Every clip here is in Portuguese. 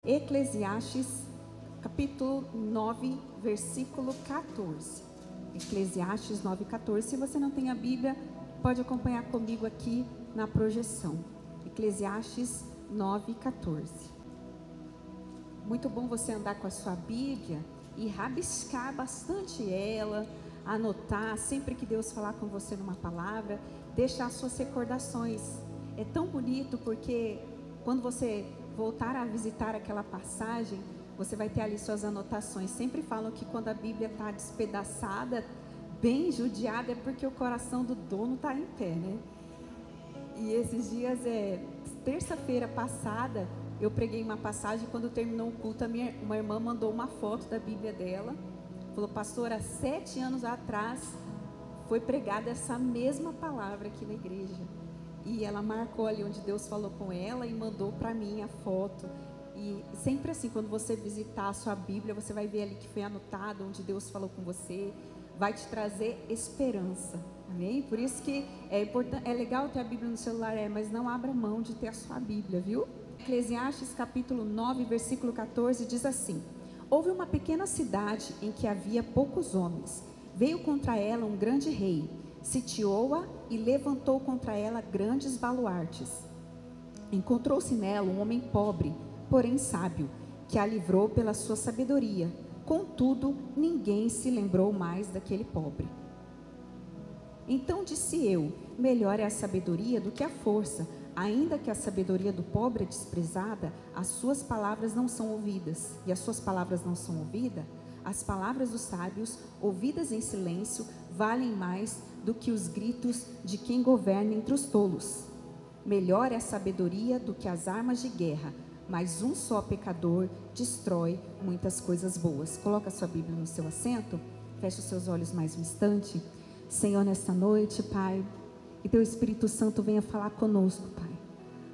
Eclesiastes, capítulo 9, versículo 14. Eclesiastes 9, 14. Se você não tem a Bíblia, pode acompanhar comigo aqui na projeção. Eclesiastes 9, 14. Muito bom você andar com a sua Bíblia e rabiscar bastante ela, anotar, sempre que Deus falar com você numa palavra, deixar suas recordações. É tão bonito porque quando você voltar a visitar aquela passagem, você vai ter ali suas anotações. Sempre falam que quando a Bíblia está despedaçada, bem judiada, é porque o coração do dono está em pé, né? E esses dias, terça-feira passada, eu preguei uma passagem. Quando terminou o culto, uma irmã mandou uma foto da Bíblia dela. Falou: pastora, há 7 anos atrás foi pregada essa mesma palavra aqui na igreja. E ela marcou ali onde Deus falou com ela e mandou para mim a foto. E sempre assim, quando você visitar a sua Bíblia, você vai ver ali que foi anotado onde Deus falou com você. Vai te trazer esperança, amém? Por isso que é legal ter a Bíblia no celular, mas não abra mão de ter a sua Bíblia, viu? Eclesiastes capítulo 9, versículo 14 diz assim: houve uma pequena cidade em que havia poucos homens. Veio contra ela um grande rei, sitiou-a e levantou contra ela grandes baluartes. Encontrou-se nela um homem pobre, porém sábio, que a livrou pela sua sabedoria. Contudo, ninguém se lembrou mais daquele pobre. Então disse eu: melhor é a sabedoria do que a força. Ainda que a sabedoria do pobre é desprezada, as suas palavras não são ouvidas. E as suas palavras não são ouvidas? As palavras dos sábios, ouvidas em silêncio, valem mais do que os gritos de quem governa entre os tolos. Melhor é a sabedoria do que as armas de guerra, mas um só pecador destrói muitas coisas boas. Coloca a sua Bíblia no seu assento, feche os seus olhos mais um instante. Senhor, nesta noite, Pai, que Teu Espírito Santo venha falar conosco, Pai.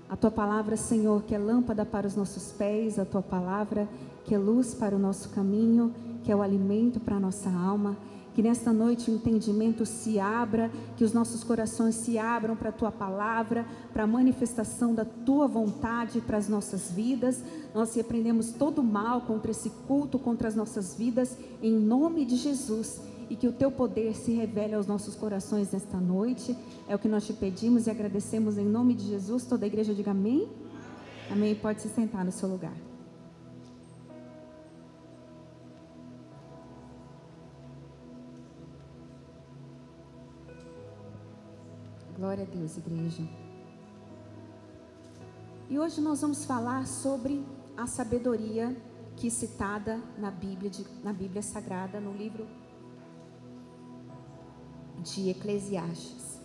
A Tua palavra, Senhor, que é lâmpada para os nossos pés, a Tua palavra que é luz para o nosso caminho, que é o alimento para a nossa alma. Que nesta noite o entendimento se abra, que os nossos corações se abram para a Tua palavra, para a manifestação da Tua vontade para as nossas vidas. Nós repreendemos todo mal contra esse culto, contra as nossas vidas, em nome de Jesus. E que o Teu poder se revele aos nossos corações nesta noite. É o que nós Te pedimos e agradecemos em nome de Jesus. Toda a igreja diga amém. Amém. Pode se sentar no seu lugar. Glória a Deus, igreja. E hoje nós vamos falar sobre a sabedoria que é citada na Bíblia Sagrada, no livro de Eclesiastes.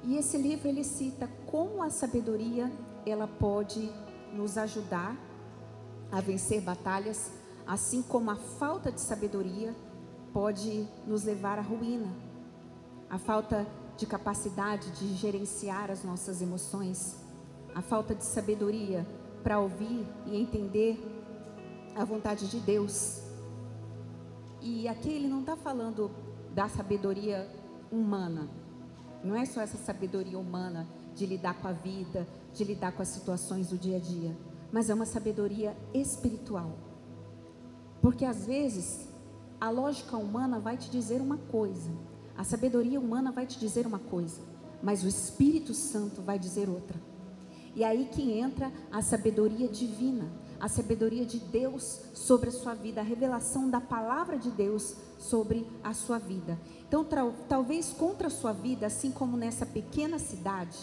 E esse livro ele cita como a sabedoria ela pode nos ajudar a vencer batalhas, assim como a falta de sabedoria pode nos levar à ruína. A falta de capacidade de gerenciar as nossas emoções, a falta de sabedoria para ouvir e entender a vontade de Deus. E aqui ele não está falando da sabedoria humana, não é só essa sabedoria humana de lidar com a vida, de lidar com as situações do dia a dia, mas é uma sabedoria espiritual. Porque às vezes a lógica humana vai te dizer uma coisa, a sabedoria humana vai te dizer uma coisa, mas o Espírito Santo vai dizer outra. E aí que entra a sabedoria divina, a sabedoria de Deus sobre a sua vida, a revelação da palavra de Deus sobre a sua vida. Então, talvez contra a sua vida, assim como nessa pequena cidade,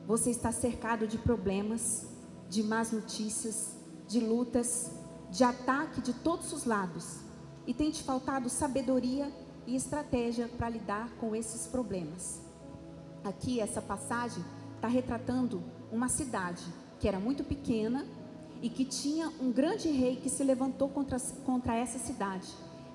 você está cercado de problemas, de más notícias, de lutas, de ataque de todos os lados. E tem te faltado sabedoria e estratégia para lidar com esses problemas. Aqui essa passagem está retratando uma cidade que era muito pequena e que tinha um grande rei que se levantou contra essa cidade.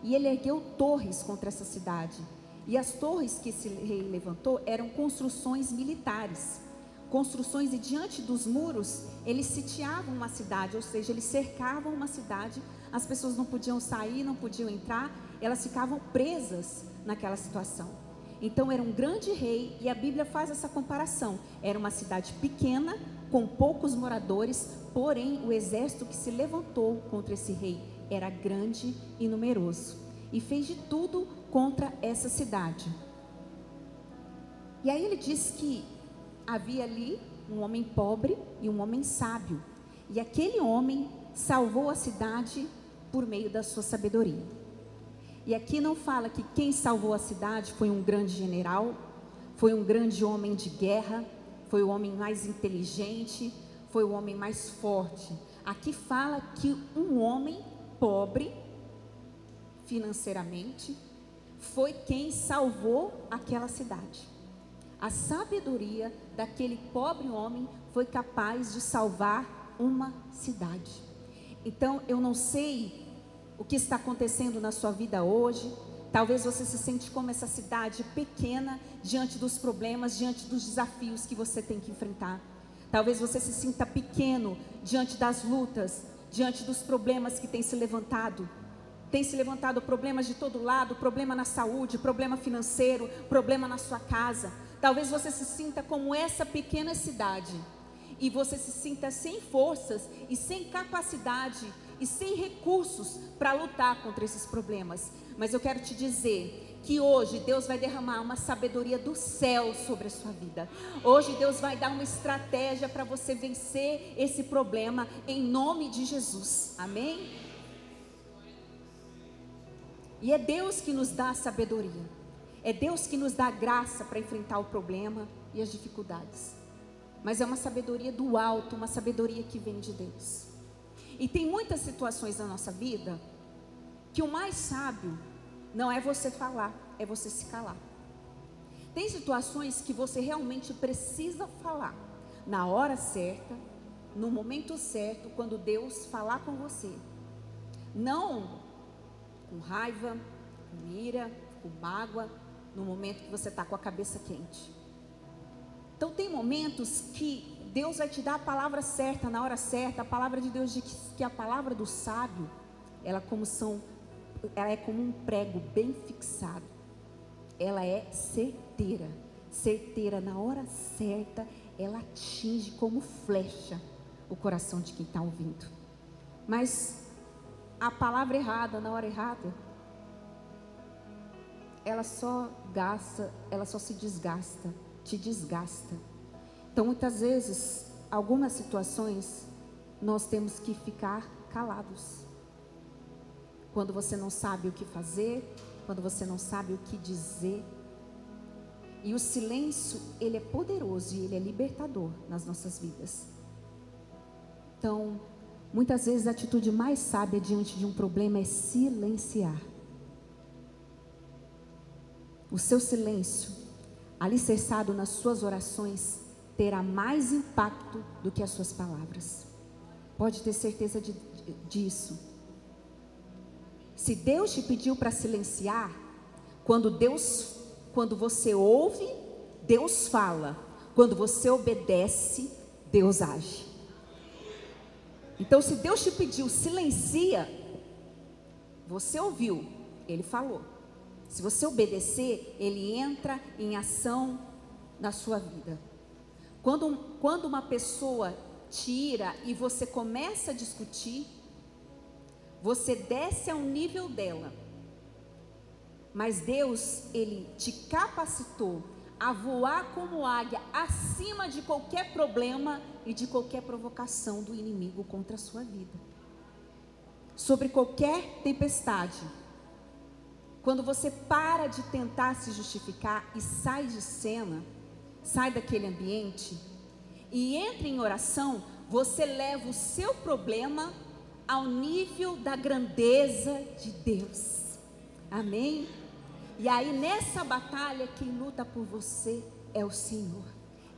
E ele ergueu torres contra essa cidade. E as torres que esse rei levantou eram construções militares. Construções, e diante dos muros eles sitiavam uma cidade, ou seja, eles cercavam uma cidade. As pessoas não podiam sair, não podiam entrar, elas ficavam presas naquela situação. Então era um grande rei, e a Bíblia faz essa comparação. Era uma cidade pequena, com poucos moradores, porém o exército que se levantou contra esse rei era grande e numeroso, e fez de tudo contra essa cidade. E aí ele diz que havia ali um homem pobre e um homem sábio, e aquele homem salvou a cidade por meio da sua sabedoria. E aqui não fala que quem salvou a cidade foi um grande general, foi um grande homem de guerra, foi o homem mais inteligente, foi o homem mais forte. Aqui fala que um homem pobre financeiramente foi quem salvou aquela cidade. A sabedoria daquele pobre homem foi capaz de salvar uma cidade. Então eu não sei o que está acontecendo na sua vida hoje. Talvez você se sente como essa cidade pequena diante dos problemas, diante dos desafios que você tem que enfrentar. Talvez você se sinta pequeno diante das lutas, diante dos problemas que têm se levantado. Tem se levantado problemas de todo lado, problema na saúde, problema financeiro, problema na sua casa. Talvez você se sinta como essa pequena cidade e você se sinta sem forças e sem capacidade e sem recursos para lutar contra esses problemas. Mas eu quero te dizer que hoje Deus vai derramar uma sabedoria do céu sobre a sua vida. Hoje Deus vai dar uma estratégia para você vencer esse problema em nome de Jesus. Amém? E é Deus que nos dá a sabedoria. É Deus que nos dá a graça para enfrentar o problema e as dificuldades. Mas é uma sabedoria do alto, uma sabedoria que vem de Deus. E tem muitas situações na nossa vida que o mais sábio não é você falar, é você se calar. Tem situações que você realmente precisa falar na hora certa, no momento certo, quando Deus falar com você. Não com raiva, com ira, com mágoa, no momento que você está com a cabeça quente. Então tem momentos que Deus vai te dar a palavra certa, na hora certa. A palavra de Deus diz que a palavra do sábio, ela é como um prego bem fixado. Ela é certeira. Certeira, na hora certa, ela atinge como flecha o coração de quem está ouvindo. Mas a palavra errada, na hora errada, ela só se desgasta, te desgasta. Então muitas vezes, algumas situações, nós temos que ficar calados. Quando você não sabe o que fazer, quando você não sabe o que dizer. E o silêncio, ele é poderoso e ele é libertador nas nossas vidas. Então, muitas vezes a atitude mais sábia diante de um problema é silenciar. O seu silêncio, alicerçado nas suas orações, terá mais impacto do que as suas palavras. Pode ter certeza disso. Se Deus te pediu para silenciar, quando você ouve, Deus fala. Quando você obedece, Deus age. Então, se Deus te pediu, silencia, você ouviu, Ele falou. Se você obedecer, Ele entra em ação na sua vida. Quando uma pessoa te ira e você começa a discutir, você desce ao nível dela. Mas Deus, Ele te capacitou a voar como águia acima de qualquer problema e de qualquer provocação do inimigo contra a sua vida. Sobre qualquer tempestade. Quando você para de tentar se justificar e sai de cena, sai daquele ambiente e entra em oração, você leva o seu problema ao nível da grandeza de Deus. Amém? E aí nessa batalha quem luta por você é o Senhor,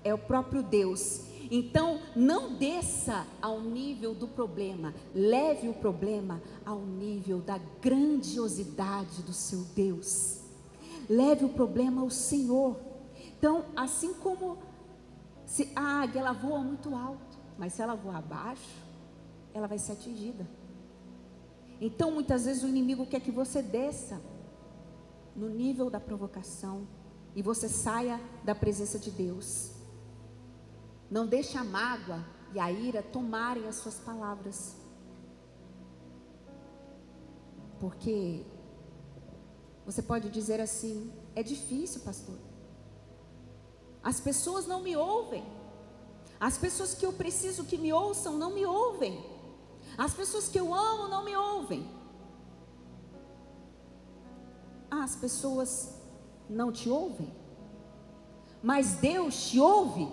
é o próprio Deus. Então não desça ao nível do problema, leve o problema ao nível da grandiosidade do seu Deus. Leve o problema ao Senhor. Então, assim como se a águia ela voa muito alto, mas se ela voar abaixo, ela vai ser atingida. Então muitas vezes o inimigo quer que você desça no nível da provocação e você saia da presença de Deus. Não deixe a mágoa e a ira tomarem as suas palavras. Porque você pode dizer assim: é difícil, pastor. As pessoas não me ouvem. As pessoas que eu preciso que me ouçam não me ouvem. As pessoas que eu amo não me ouvem. As pessoas não te ouvem, mas Deus te ouve.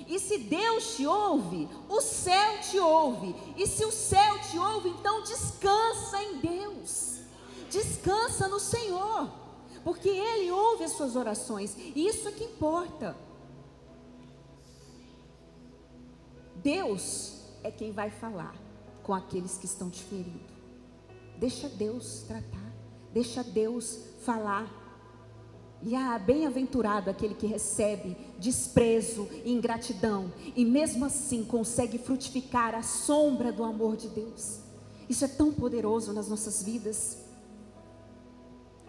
E se Deus te ouve, o céu te ouve. E se o céu te ouve, então descansa em Deus. Descansa no Senhor, porque Ele ouve as suas orações. E isso é que importa. Deus é quem vai falar com aqueles que estão te ferindo. Deixa Deus tratar. Deixa Deus falar. E bem-aventurado aquele que recebe desprezo e ingratidão, e mesmo assim consegue frutificar a sombra do amor de Deus. Isso é tão poderoso nas nossas vidas.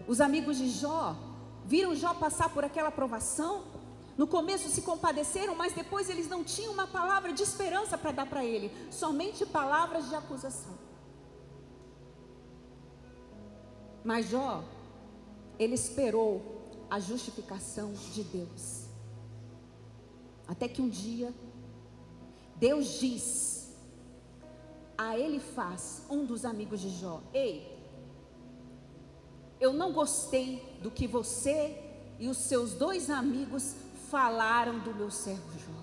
Os amigos de Jó viram Jó passar por aquela provação. No começo se compadeceram, mas depois eles não tinham uma palavra de esperança para dar para ele, somente palavras de acusação. Mas Jó, ele esperou a justificação de Deus, até que um dia Deus diz a Elifaz, um dos amigos de Jó: ei, eu não gostei do que você e os seus 2 amigos falaram do meu servo Jó.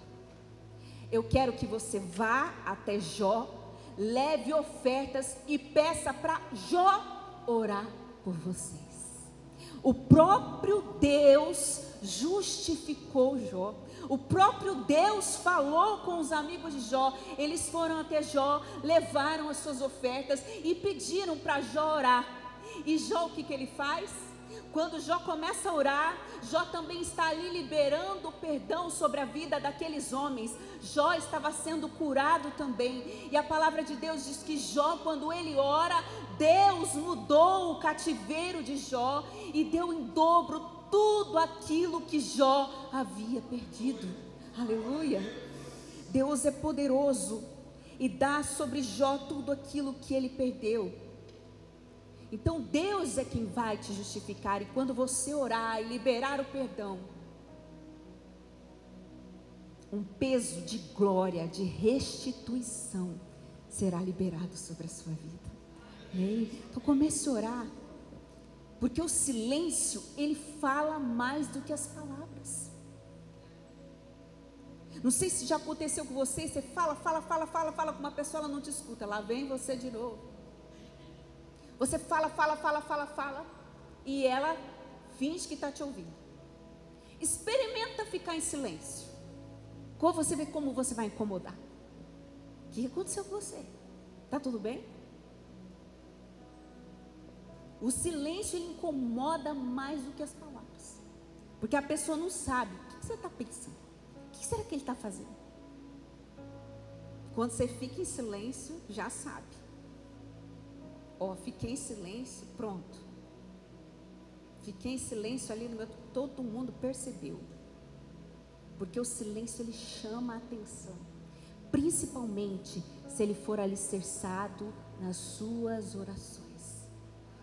Eu quero que você vá até Jó, leve ofertas e peça para Jó orar por vocês. O próprio Deus justificou Jó. O próprio Deus falou com os amigos de Jó. Eles foram até Jó, levaram as suas ofertas e pediram para Jó orar. E Jó, o que ele faz? Quando Jó começa a orar, Jó também está ali liberando o perdão sobre a vida daqueles homens. Jó estava sendo curado também. E a palavra de Deus diz que Jó, quando ele ora, Deus mudou o cativeiro de Jó e deu em dobro tudo aquilo que Jó havia perdido. Aleluia! Deus é poderoso e dá sobre Jó tudo aquilo que ele perdeu. Então Deus é quem vai te justificar. E quando você orar e liberar o perdão, um peso de glória, de restituição será liberado sobre a sua vida. Amém? Então comece a orar, porque o silêncio, ele fala mais do que as palavras. Não sei se já aconteceu com você. Você fala com uma pessoa, ela não te escuta. Lá vem você de novo. Você fala, e ela finge que está te ouvindo. Experimenta ficar em silêncio. Quando você vê como você vai incomodar. O que aconteceu com você? Está tudo bem? O silêncio, ele incomoda mais do que as palavras. Porque a pessoa não sabe o que você está pensando. O que será que ele está fazendo? Quando você fica em silêncio, já sabe. Fiquei em silêncio, pronto. Fiquei em silêncio ali no meu, todo mundo percebeu. Porque o silêncio, ele chama a atenção. Principalmente se ele for alicerçado nas suas orações.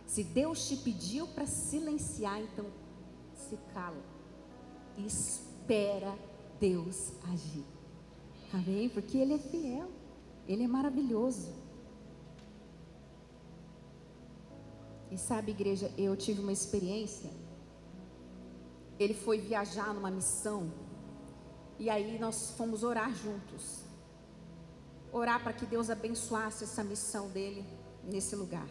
Se Deus te pediu para silenciar, então se cala e espera Deus agir. Amém? Porque Ele é fiel, Ele é maravilhoso. E sabe, igreja, eu tive uma experiência. Ele foi viajar numa missão, e aí nós fomos orar juntos. Orar para que Deus abençoasse essa missão dele nesse lugar.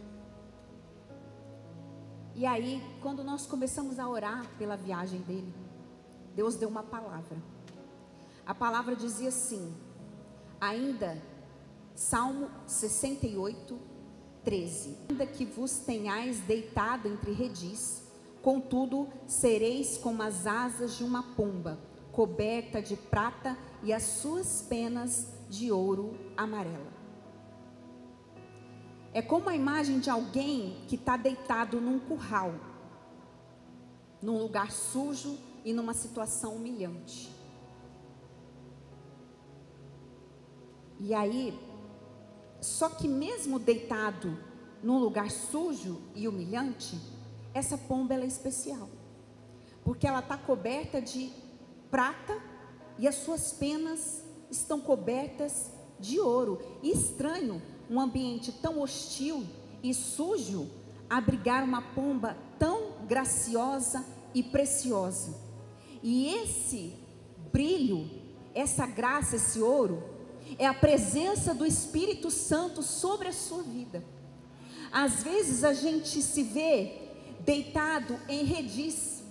E aí, quando nós começamos a orar pela viagem dele, Deus deu uma palavra. A palavra dizia assim, ainda, Salmo 68, 13. Ainda que vos tenhais deitado entre redis, contudo sereis como as asas de uma pomba, coberta de prata e as suas penas de ouro amarela. É como a imagem de alguém que está deitado num curral, num lugar sujo e numa situação humilhante. E aí, só que mesmo deitado num lugar sujo e humilhante, essa pomba ela é especial, porque ela está coberta de prata e as suas penas estão cobertas de ouro. E estranho, um ambiente tão hostil e sujo, abrigar uma pomba tão graciosa e preciosa. E esse brilho, essa graça, esse ouro, é a presença do Espírito Santo sobre a sua vida. Às vezes a gente se vê deitado em redis,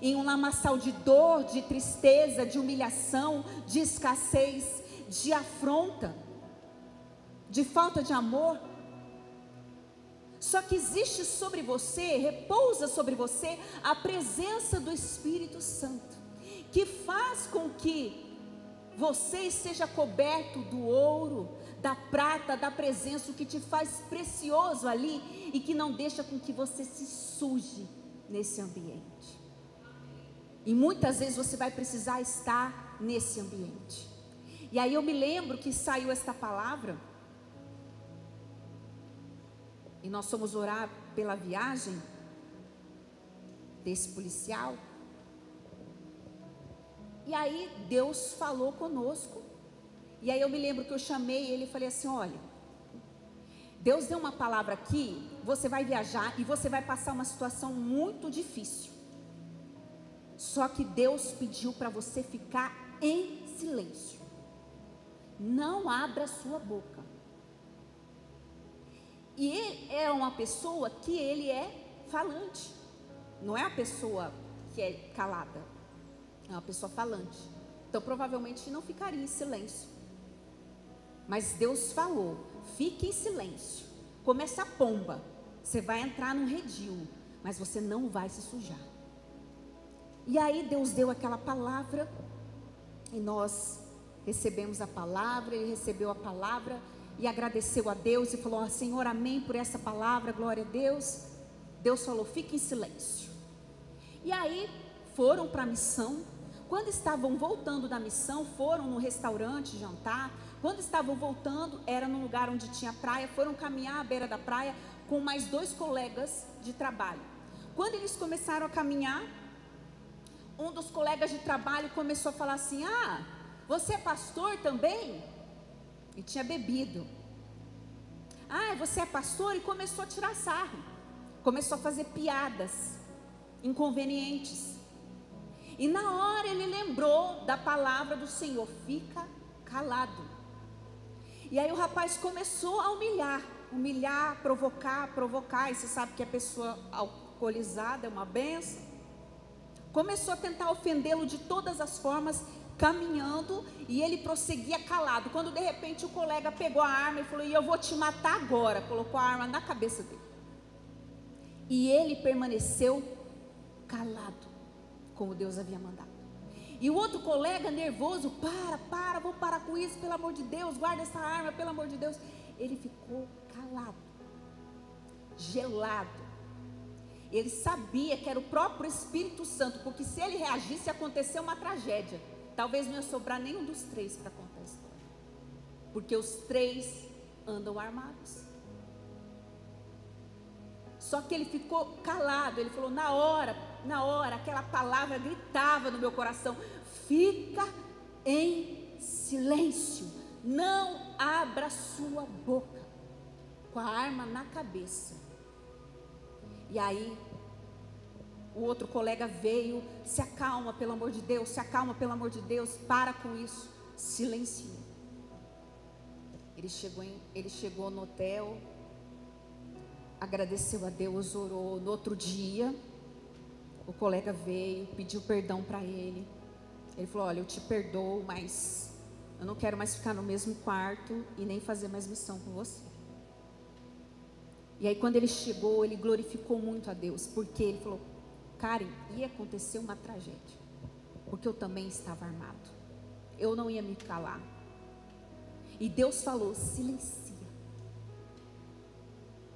em um lamaçal de dor, de tristeza, de humilhação, de escassez, de afronta, de falta de amor. Só que existe sobre você, repousa sobre você, a presença do Espírito Santo, que faz com que você seja coberto do ouro, da prata, da presença, o que te faz precioso ali e que não deixa com que você se suje nesse ambiente. E muitas vezes você vai precisar estar nesse ambiente. E aí eu me lembro que saiu esta palavra, e nós fomos orar pela viagem desse policial. E aí Deus falou conosco. E aí eu me lembro que eu chamei ele e falei assim: olha, Deus deu uma palavra aqui, você vai viajar e você vai passar uma situação muito difícil. Só que Deus pediu para você ficar em silêncio. Não abra sua boca. E ele é uma pessoa que ele é falante. Não é a pessoa que é calada. É uma pessoa falante. Então provavelmente não ficaria em silêncio. Mas Deus falou: fique em silêncio. Como essa pomba, você vai entrar num redil, mas você não vai se sujar. E aí Deus deu aquela palavra, e nós recebemos a palavra. Ele recebeu a palavra e agradeceu a Deus e falou: Senhor, amém por essa palavra, glória a Deus. Deus falou: fique em silêncio. E aí foram para a missão. Quando estavam voltando da missão, foram no restaurante jantar. Quando estavam voltando, era num lugar onde tinha praia. Foram caminhar à beira da praia com mais 2 colegas de trabalho. Quando eles começaram a caminhar, um dos colegas de trabalho começou a falar assim: ah, você é pastor também? E tinha bebido. Ah, você é pastor? E começou a tirar sarro. Começou a fazer piadas inconvenientes. E na hora ele lembrou da palavra do Senhor: fica calado. E aí o rapaz começou a humilhar, provocar. E você sabe que a pessoa alcoolizada é uma benção. Começou a tentar ofendê-lo de todas as formas, caminhando, e ele prosseguia calado. Quando de repente o colega pegou a arma e falou: e eu vou te matar agora. Colocou a arma na cabeça dele. E ele permaneceu calado, como Deus havia mandado. E o outro colega nervoso: vou parar com isso, pelo amor de Deus, guarda essa arma, pelo amor de Deus. Ele ficou calado, gelado. Ele sabia que era o próprio Espírito Santo, porque se ele reagisse, ia acontecer uma tragédia. Talvez não ia sobrar nenhum dos 3 para contar a história, porque os 3 andam armados. Só que ele ficou calado. Ele falou: na hora, aquela palavra gritava no meu coração: fica em silêncio, não abra sua boca, com a arma na cabeça. E aí o outro colega veio: se acalma, pelo amor de Deus, se acalma, pelo amor de Deus, para com isso. Silenciou. Ele chegou no hotel, agradeceu a Deus, orou. No outro dia, o colega veio, pediu perdão para ele. Ele falou: olha, eu te perdoo, mas eu não quero mais ficar no mesmo quarto e nem fazer mais missão com você. E aí quando ele chegou, ele glorificou muito a Deus, porque ele falou: Karen, ia acontecer uma tragédia, porque eu também estava armado, eu não ia me calar. E Deus falou: silencia,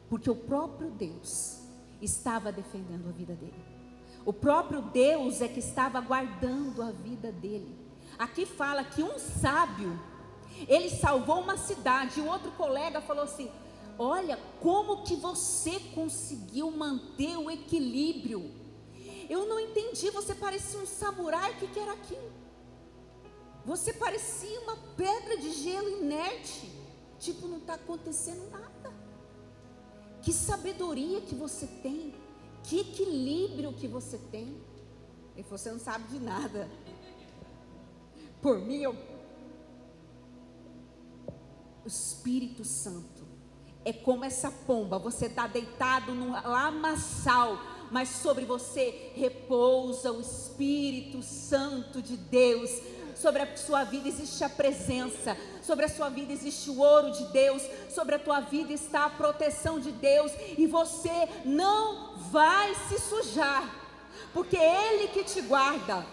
porque o próprio Deus estava defendendo a vida dele. O próprio Deus é que estava guardando a vida dele. Aqui fala que um sábio, Ele salvou uma cidade. E o outro colega falou assim: olha, como que você conseguiu manter o equilíbrio? Eu não entendi, você parecia um samurai, o que era aquilo? Você parecia uma pedra de gelo inerte, tipo, não está acontecendo nada. Que sabedoria que você tem, que equilíbrio que você tem. E você não sabe de nada. Por mim, o Espírito Santo é como essa pomba. Você está deitado no lamaçal, mas sobre você repousa o Espírito Santo de Deus. Sobre a sua vida existe a presença, sobre a sua vida existe o ouro de Deus, sobre a tua vida está a proteção de Deus, e você não vai se sujar, porque é Ele que te guarda.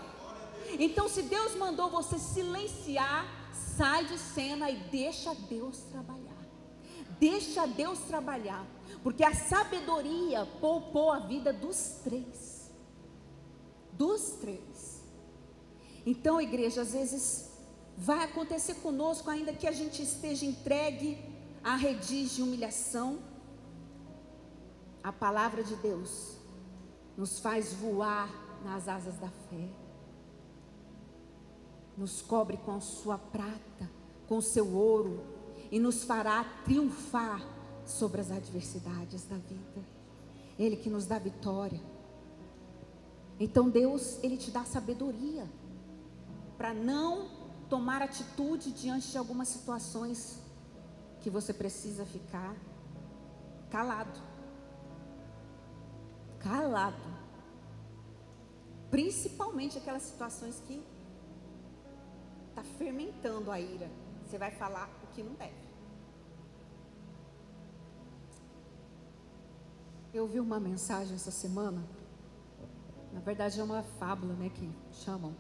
Então, se Deus mandou você silenciar, sai de cena e deixa Deus trabalhar. Deixa Deus trabalhar, porque a sabedoria poupou a vida dos três. Dos três. Então, igreja, às vezes vai acontecer conosco, ainda que a gente esteja entregue a redis de humilhação, a palavra de Deus nos faz voar nas asas da fé, nos cobre com a sua prata, com o seu ouro, e nos fará triunfar sobre as adversidades da vida. Ele que nos dá vitória. Então Deus, Ele te dá sabedoria para não tomar atitude diante de algumas situações que você precisa ficar calado. Calado. Principalmente aquelas situações que está fermentando a ira. Você vai falar o que não deve. Eu ouvi uma mensagem essa semana. Na verdade é uma fábula, né, que chamam,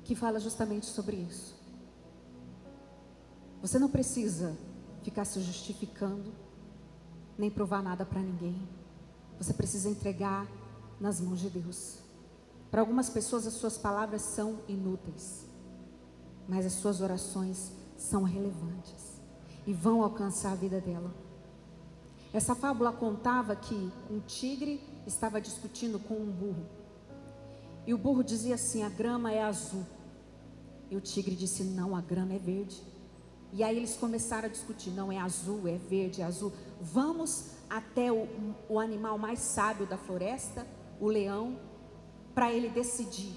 que fala justamente sobre isso. Você não precisa ficar se justificando, nem provar nada para ninguém. Você precisa entregar nas mãos de Deus. Para algumas pessoas as suas palavras são inúteis, mas as suas orações são relevantes e vão alcançar a vida dela. Essa fábula contava que um tigre estava discutindo com um burro. E o burro dizia assim: a grama é azul. E o tigre disse: não, a grama é verde. E aí eles começaram a discutir: não, é azul, é verde, é azul. Vamos até o animal mais sábio da floresta, o leão, para ele decidir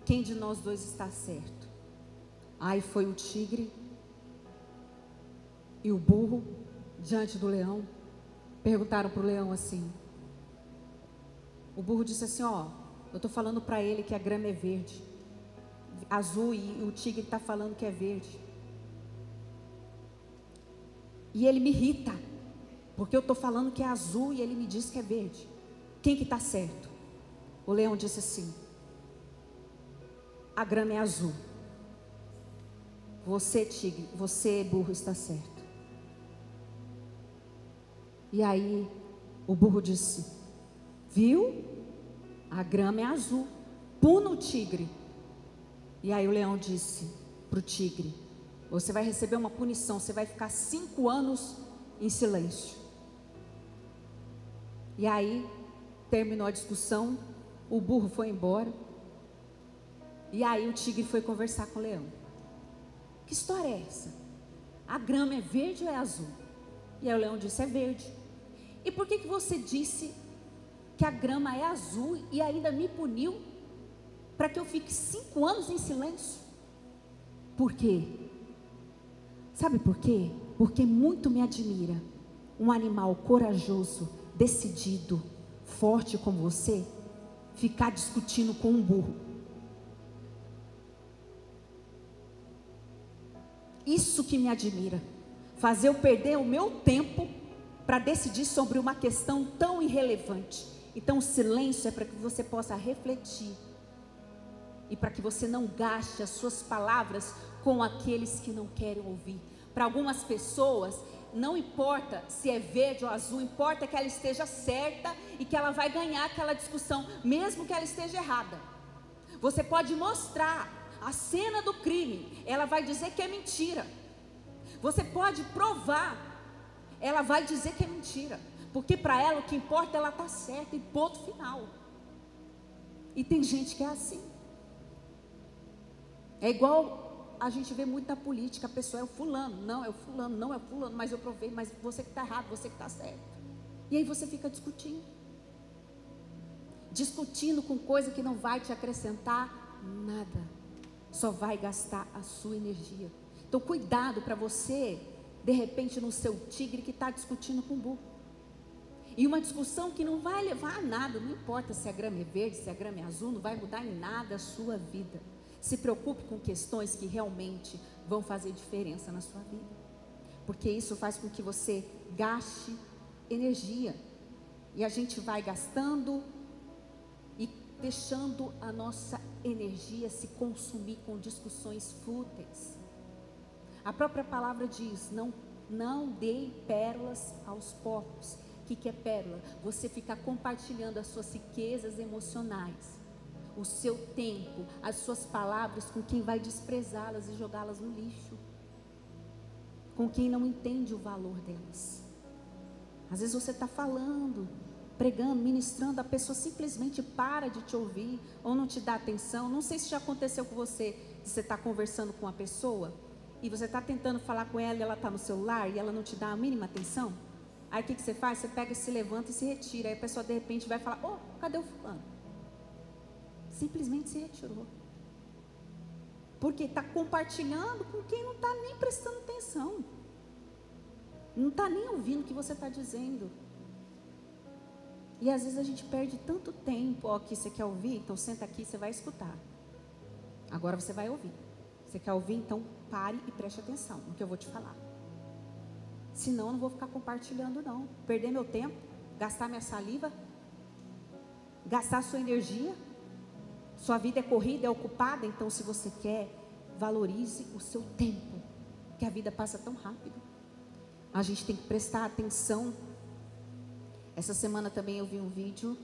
quem de nós dois está certo. Aí foi o tigre e o burro diante do leão. Perguntaram para o leão assim. O burro disse assim: ó, eu estou falando para ele que a grama é verde, azul, e o tigre está falando que é verde. E ele me irrita, porque eu estou falando que é azul e ele me diz que é verde. Quem que está certo? O leão disse assim: a grama é azul. Você, tigre, você, burro, está certo. E aí o burro disse: viu? A grama é azul. Puna o tigre. E aí o leão disse para o tigre: você vai receber uma punição, você vai ficar 5 anos em silêncio. E aí terminou a discussão, o burro foi embora. E aí o tigre foi conversar com o leão. Que história é essa? A grama é verde ou é azul? E aí o leão disse: é verde. E por que você disse que a grama é azul e ainda me puniu para que eu fique 5 anos em silêncio? Por quê? Sabe por quê? Porque muito me admira um animal corajoso, decidido, forte como você, ficar discutindo com um burro. Isso que me admira, fazer eu perder o meu tempo para decidir sobre uma questão tão irrelevante. Então o silêncio é para que você possa refletir e para que você não gaste as suas palavras com aqueles que não querem ouvir. Para algumas pessoas não importa se é verde ou azul, importa que ela esteja certa e que ela vai ganhar aquela discussão, mesmo que ela esteja errada. Você pode mostrar a cena do crime, ela vai dizer que é mentira. Você pode provar, ela vai dizer que é mentira, porque para ela o que importa é ela estar certa e ponto final. E tem gente que é assim. É igual a gente vê muito na política, a pessoa é o fulano, não é o fulano, não é o fulano, mas eu provei, mas você que está errado, você que está certo. E aí você fica discutindo com coisa que não vai te acrescentar nada, só vai gastar a sua energia. Então cuidado para você, de repente, no seu tigre que está discutindo com o burro. E uma discussão que não vai levar a nada, não importa se a grama é verde, se a grama é azul, não vai mudar em nada a sua vida. Se preocupe com questões que realmente vão fazer diferença na sua vida, porque isso faz com que você gaste energia, e a gente vai gastando e deixando a nossa energia se consumir com discussões fúteis. A própria palavra diz: não dê pérolas aos porcos. O que é pérola? Você ficar compartilhando as suas riquezas emocionais, o seu tempo, as suas palavras com quem vai desprezá-las e jogá-las no lixo, com quem não entende o valor delas. Às vezes você está falando, pregando, ministrando, a pessoa simplesmente para de te ouvir ou não te dá atenção. Não sei se já aconteceu com você, você está conversando com uma pessoa e você está tentando falar com ela e ela está no celular e ela não te dá a mínima atenção. Aí o que você faz? Você pega, se levanta e se retira. Aí a pessoa de repente vai falar: oh, cadê o fulano? Simplesmente se retirou, porque está compartilhando com quem não está nem prestando atenção, não está nem ouvindo o que você está dizendo. E às vezes a gente perde tanto tempo. Ó, aqui você quer ouvir? Então senta aqui, você vai escutar. Agora você vai ouvir. Você quer ouvir? Então pare e preste atenção no que eu vou te falar. Senão eu não vou ficar compartilhando não. Perder meu tempo, gastar minha saliva, gastar sua energia. Sua vida é corrida, é ocupada. Então se você quer, valorize o seu tempo, que a vida passa tão rápido. A gente tem que prestar atenção. Essa semana também eu vi um vídeo,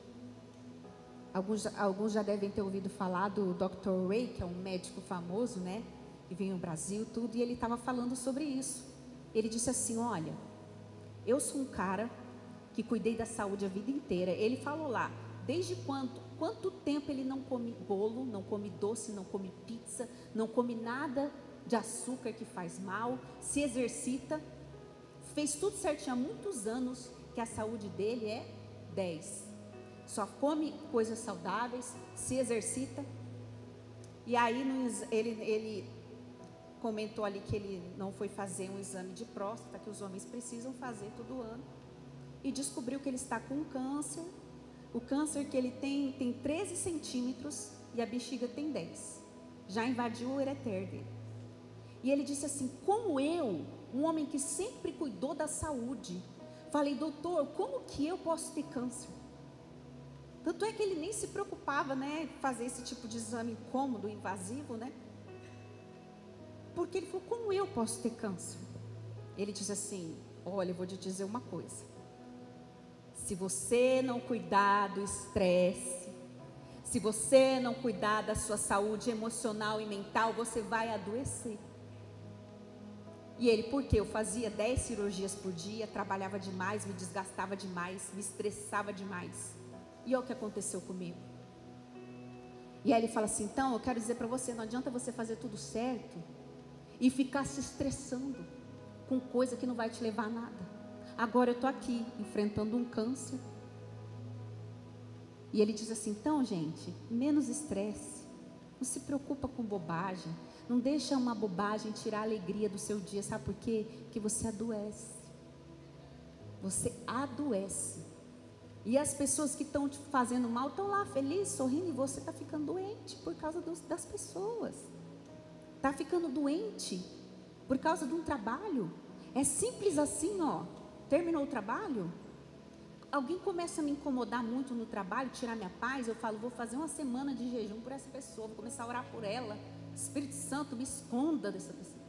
alguns já devem ter ouvido falar do Dr. Ray, que é um médico famoso, né? Que veio no Brasil, tudo, e ele estava falando sobre isso. Ele disse assim: olha, eu sou um cara que cuidei da saúde a vida inteira. Ele falou lá, desde quanto tempo ele não come bolo, não come doce, não come pizza, não come nada de açúcar que faz mal, se exercita, fez tudo certinho há muitos anos, que a saúde dele é 10. Só come coisas saudáveis, se exercita. E aí ele comentou ali que ele não foi fazer um exame de próstata, que os homens precisam fazer todo ano, e descobriu que ele está com câncer. O câncer que ele tem 13 centímetros e a bexiga tem 10. Já invadiu o ureter dele. E ele disse assim: como eu, um homem que sempre cuidou da saúde, falei: doutor, como que eu posso ter câncer? Tanto é que ele nem se preocupava, né, fazer esse tipo de exame incômodo, invasivo, né? Porque ele falou: como eu posso ter câncer? Ele disse assim: olha, eu vou te dizer uma coisa. Se você não cuidar do estresse, se você não cuidar da sua saúde emocional e mental, você vai adoecer. E ele: por quê? Eu fazia 10 cirurgias por dia, trabalhava demais, me desgastava demais, me estressava demais. E olha o que aconteceu comigo. E aí ele fala assim: então eu quero dizer para você, não adianta você fazer tudo certo e ficar se estressando com coisa que não vai te levar a nada. Agora eu estou aqui, enfrentando um câncer. E ele diz assim: então, gente, menos estresse, não se preocupa com bobagem, não deixa uma bobagem tirar a alegria do seu dia. Sabe por quê? Porque você adoece. Você adoece. E as pessoas que estão te fazendo mal estão lá felizes, sorrindo, e você está ficando doente por causa das pessoas. Está ficando doente por causa de um trabalho. É simples assim, ó. Terminou o trabalho, alguém começa a me incomodar muito no trabalho, tirar minha paz, eu falo: vou fazer uma semana de jejum por essa pessoa, vou começar a orar por ela. Espírito Santo, me esconda dessa pessoa.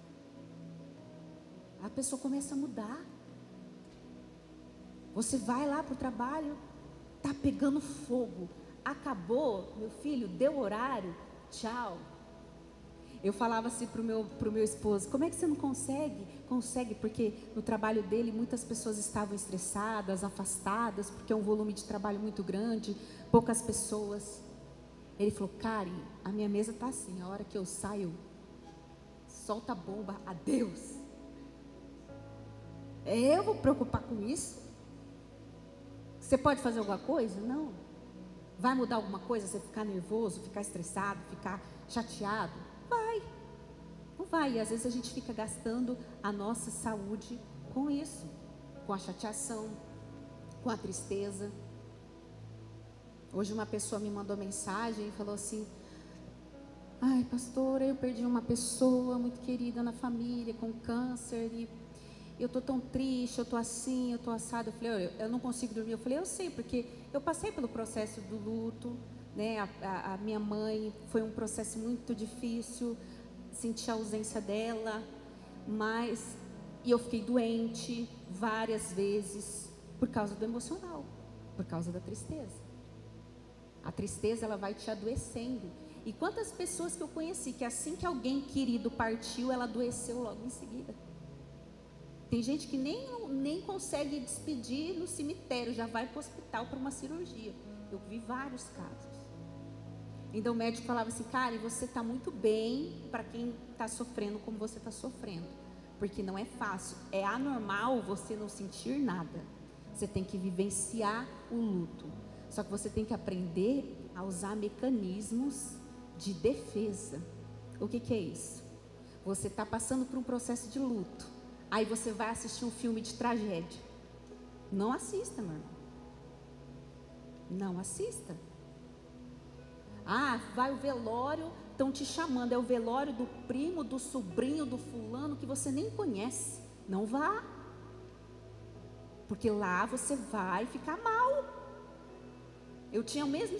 A pessoa começa a mudar. Você vai lá para o trabalho, está pegando fogo, acabou, meu filho, deu horário, tchau. Eu falava assim pro meu esposo, como é que você não consegue? Consegue, porque no trabalho dele muitas pessoas estavam estressadas, afastadas, porque é um volume de trabalho muito grande, poucas pessoas. Ele falou, Karen, a minha mesa está assim, a hora que eu saio, solta a bomba, adeus. Eu vou preocupar com isso? Você pode fazer alguma coisa? Não. Vai mudar alguma coisa? Você ficar nervoso, ficar estressado, ficar chateado? Vai. Não vai. E às vezes a gente fica gastando a nossa saúde com isso, com a chateação, com a tristeza. Hoje uma pessoa me mandou mensagem e falou assim, ai pastora, eu perdi uma pessoa muito querida na família com câncer e eu tô tão triste, eu tô assim, eu tô assado. Eu falei, eu não consigo dormir. Eu falei, eu sei, porque eu passei pelo processo do luto, né? A minha mãe, foi um processo muito difícil, senti a ausência dela, e eu fiquei doente várias vezes por causa do emocional, por causa da tristeza. A tristeza, ela vai te adoecendo. E quantas pessoas que eu conheci, que assim que alguém querido partiu, ela adoeceu logo em seguida. Tem gente que nem consegue despedir no cemitério, já vai para o hospital para uma cirurgia. Eu vi vários casos. Então o médico falava assim, cara, você está muito bem para quem está sofrendo como você está sofrendo. Porque não é fácil, é anormal você não sentir nada. Você tem que vivenciar o luto. Só que você tem que aprender a usar mecanismos de defesa. O que é isso? Você está passando por um processo de luto. Aí você vai assistir um filme de tragédia. Não assista, meu irmão. Não assista. Ah, vai o velório, estão te chamando. É o velório do primo, do sobrinho, do fulano que você nem conhece. Não vá. Porque lá você vai ficar mal. Eu tinha menos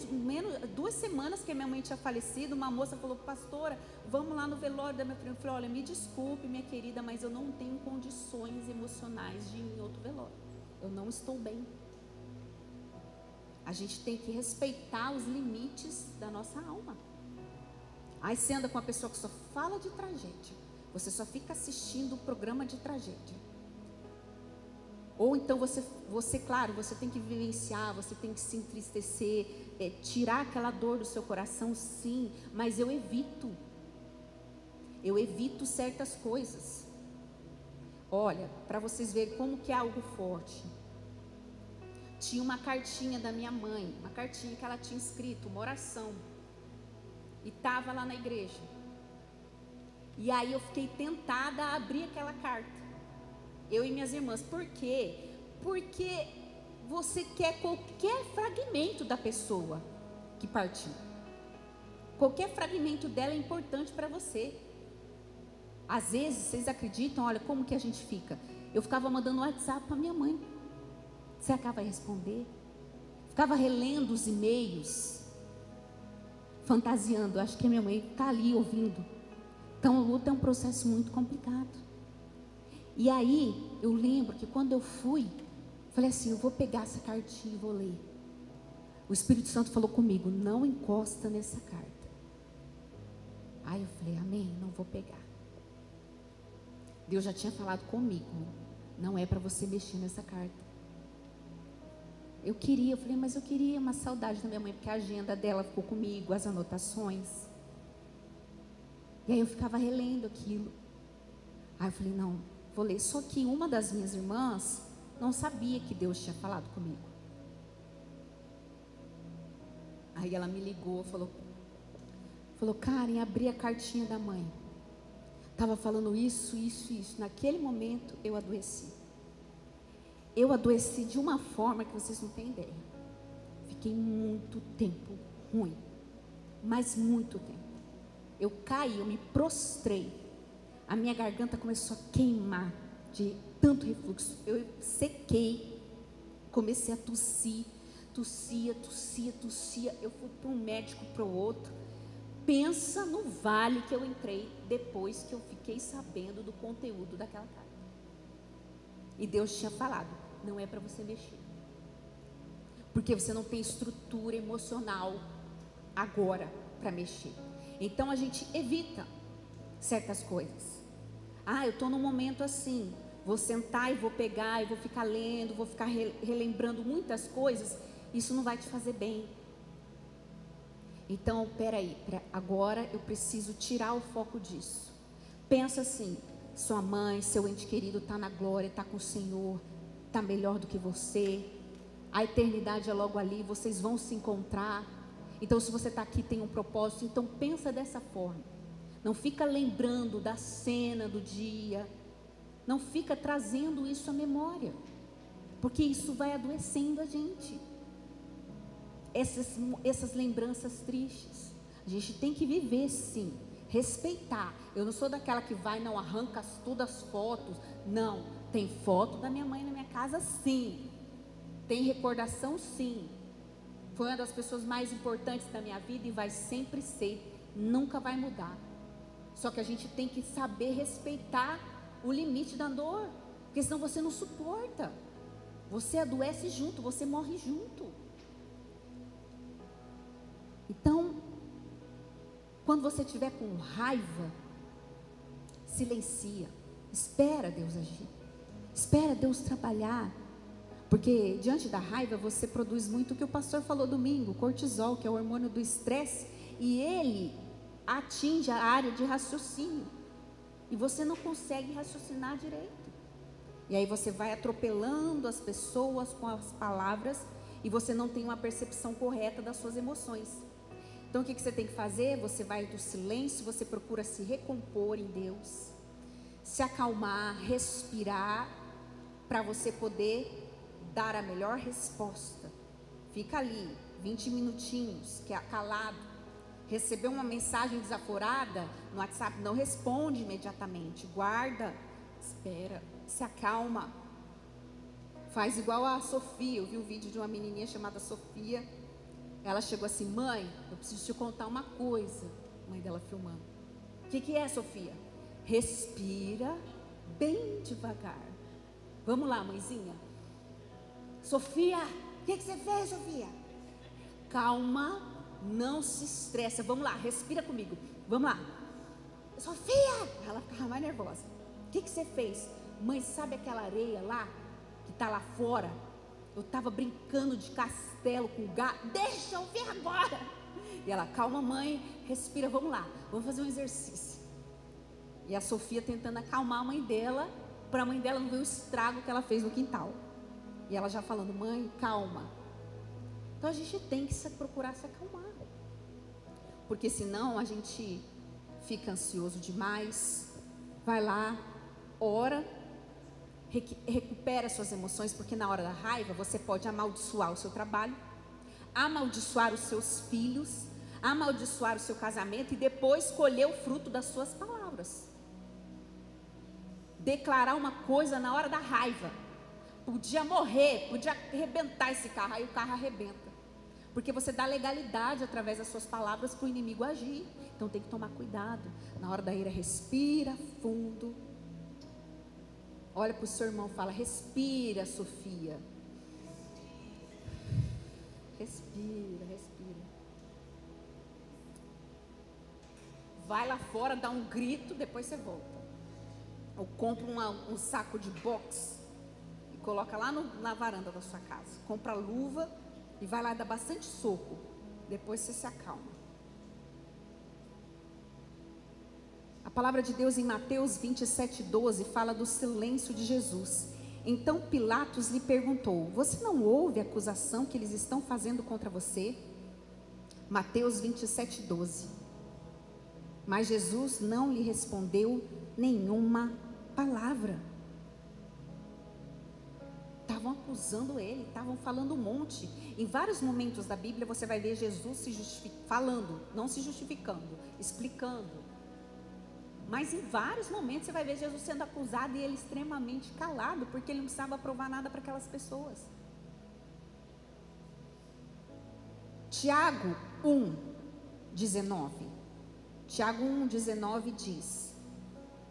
2 semanas que a minha mãe tinha falecido. Uma moça falou, pastora, vamos lá no velório da minha prima. Eu falei, olha, me desculpe, minha querida, mas eu não tenho condições emocionais de ir em outro velório. Eu não estou bem. A gente tem que respeitar os limites da nossa alma. Aí você anda com uma pessoa que só fala de tragédia. Você só fica assistindo o programa de tragédia. Ou então você, claro, você tem que vivenciar, você tem que se entristecer, tirar aquela dor do seu coração, sim, mas eu evito certas coisas. Olha, para vocês verem como que é algo forte. Tinha uma cartinha da minha mãe, uma cartinha que ela tinha escrito, uma oração, e estava lá na igreja. E aí eu fiquei tentada a abrir aquela carta. Eu e minhas irmãs. Por quê? Porque você quer qualquer fragmento da pessoa que partiu. Qualquer fragmento dela é importante para você. Às vezes, vocês acreditam, olha como que a gente fica. Eu ficava mandando WhatsApp para minha mãe. Será que ela vai responder? Ficava relendo os e-mails, fantasiando. Acho que a minha mãe está ali ouvindo. Então, o luto é um processo muito complicado. E aí, eu lembro que quando eu fui, falei assim, eu vou pegar essa cartinha e vou ler. O Espírito Santo falou comigo, não encosta nessa carta. Aí eu falei, amém, não vou pegar. Deus já tinha falado comigo, não é para você mexer nessa carta. Eu falei, mas eu queria uma saudade da minha mãe, porque a agenda dela ficou comigo, as anotações. E aí eu ficava relendo aquilo. Aí eu falei, não, vou ler. Só que uma das minhas irmãs não sabia que Deus tinha falado comigo. Aí ela me ligou, falou, Karen, abri a cartinha da mãe. Estava falando isso. Naquele momento eu adoeci. Eu adoeci de uma forma que vocês não têm ideia. Fiquei muito tempo ruim. Mas muito tempo. Eu caí, eu me prostrei. A minha garganta começou a queimar de tanto refluxo. Eu sequei. Comecei a tossir. Eu fui para um médico, para o outro. Pensa no vale que eu entrei depois que eu fiquei sabendo do conteúdo daquela carta. E Deus tinha falado, não é para você mexer. Porque você não tem estrutura emocional agora para mexer. Então a gente evita. certas coisas. Ah, eu estou num momento assim, vou sentar e vou pegar, e vou ficar lendo, vou ficar relembrando muitas coisas, isso não vai te fazer bem. Então, peraí, agora eu preciso tirar o foco disso. Pensa assim, sua mãe, seu ente querido está na glória, está com o Senhor, está melhor do que você, a eternidade é logo ali, vocês vão se encontrar. Então, se você está aqui, tem um propósito, então pensa dessa forma. Não fica lembrando da cena do dia, não fica trazendo isso à memória, porque isso vai adoecendo a gente. Essas lembranças tristes, a gente tem que viver sim, respeitar. Eu não sou daquela que vai, não arranca todas as fotos, não, tem foto da minha mãe na minha casa sim, tem recordação sim, foi uma das pessoas mais importantes da minha vida e vai sempre ser, nunca vai mudar. Só que a gente tem que saber respeitar o limite da dor, porque senão você não suporta, você adoece junto, você morre junto. Então, quando você estiver com raiva, silencia, espera Deus agir, espera Deus trabalhar, porque diante da raiva você produz muito o que o pastor falou domingo, cortisol, que é o hormônio do estresse, e ele atinge a área de raciocínio, e você não consegue raciocinar direito, e aí você vai atropelando as pessoas com as palavras, e você não tem uma percepção correta das suas emoções. Então o que você tem que fazer? Você vai do silêncio, você procura se recompor em Deus, se acalmar, respirar, para você poder dar a melhor resposta. Fica ali 20 minutinhos, que é calado. Recebeu uma mensagem desaforada no WhatsApp, não responde imediatamente, guarda, espera, se acalma. Faz igual a Sofia. Eu vi um vídeo de uma menininha chamada Sofia. Ela chegou assim: mãe, eu preciso te contar uma coisa. Mãe dela filmando. O que é, Sofia? Respira bem devagar. Vamos lá, mãezinha. Sofia, o que você fez, Sofia? Calma, não se estressa. Vamos lá, respira comigo. Vamos lá. Sofia! Ela ficava mais nervosa. O que você fez? Mãe, sabe aquela areia lá, que está lá fora? Eu estava brincando de castelo com gato. Deixa eu ver agora. E ela: calma, mãe, respira, vamos lá, vamos fazer um exercício. E a Sofia tentando acalmar a mãe dela, para a mãe dela não ver o estrago que ela fez no quintal. E ela já falando: mãe, calma. Então a gente tem que procurar se acalmar, porque senão a gente fica ansioso demais. Vai lá, ora, recupera suas emoções, porque na hora da raiva você pode amaldiçoar o seu trabalho, amaldiçoar os seus filhos, amaldiçoar o seu casamento e depois colher o fruto das suas palavras. Declarar uma coisa na hora da raiva, podia morrer, podia arrebentar esse carro, aí o carro arrebenta, porque você dá legalidade através das suas palavras para o inimigo agir. Então tem que tomar cuidado. Na hora da ira, respira fundo. Olha para o seu irmão e fala: respira, Sofia. Respira, respira. Vai lá fora, dá um grito, depois você volta. Ou compra um saco de boxe e coloca lá na varanda da sua casa. Compra luva e vai lá dar bastante soco. Depois você se acalma. A palavra de Deus em Mateus 27:12 fala do silêncio de Jesus. Então Pilatos lhe perguntou: você não ouve a acusação que eles estão fazendo contra você? Mateus 27:12. Mas Jesus não lhe respondeu nenhuma palavra. Estavam acusando ele, estavam falando um monte. Em vários momentos da Bíblia você vai ver Jesus falando, não se justificando, explicando. Mas em vários momentos você vai ver Jesus sendo acusado e ele extremamente calado, porque ele não precisava provar nada para aquelas pessoas. Tiago 1:19. Tiago 1:19 diz: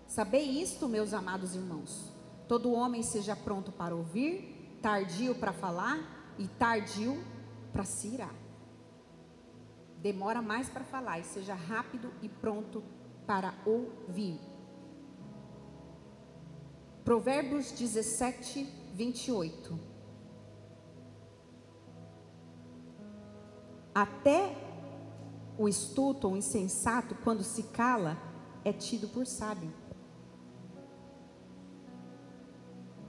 sabei isto, meus amados irmãos, todo homem seja pronto para ouvir, tardio para falar e tardio para se irar. Demora mais para falar e seja rápido e pronto para ouvir. Provérbios 17, 28. Até o estulto ou insensato, quando se cala, é tido por sábio.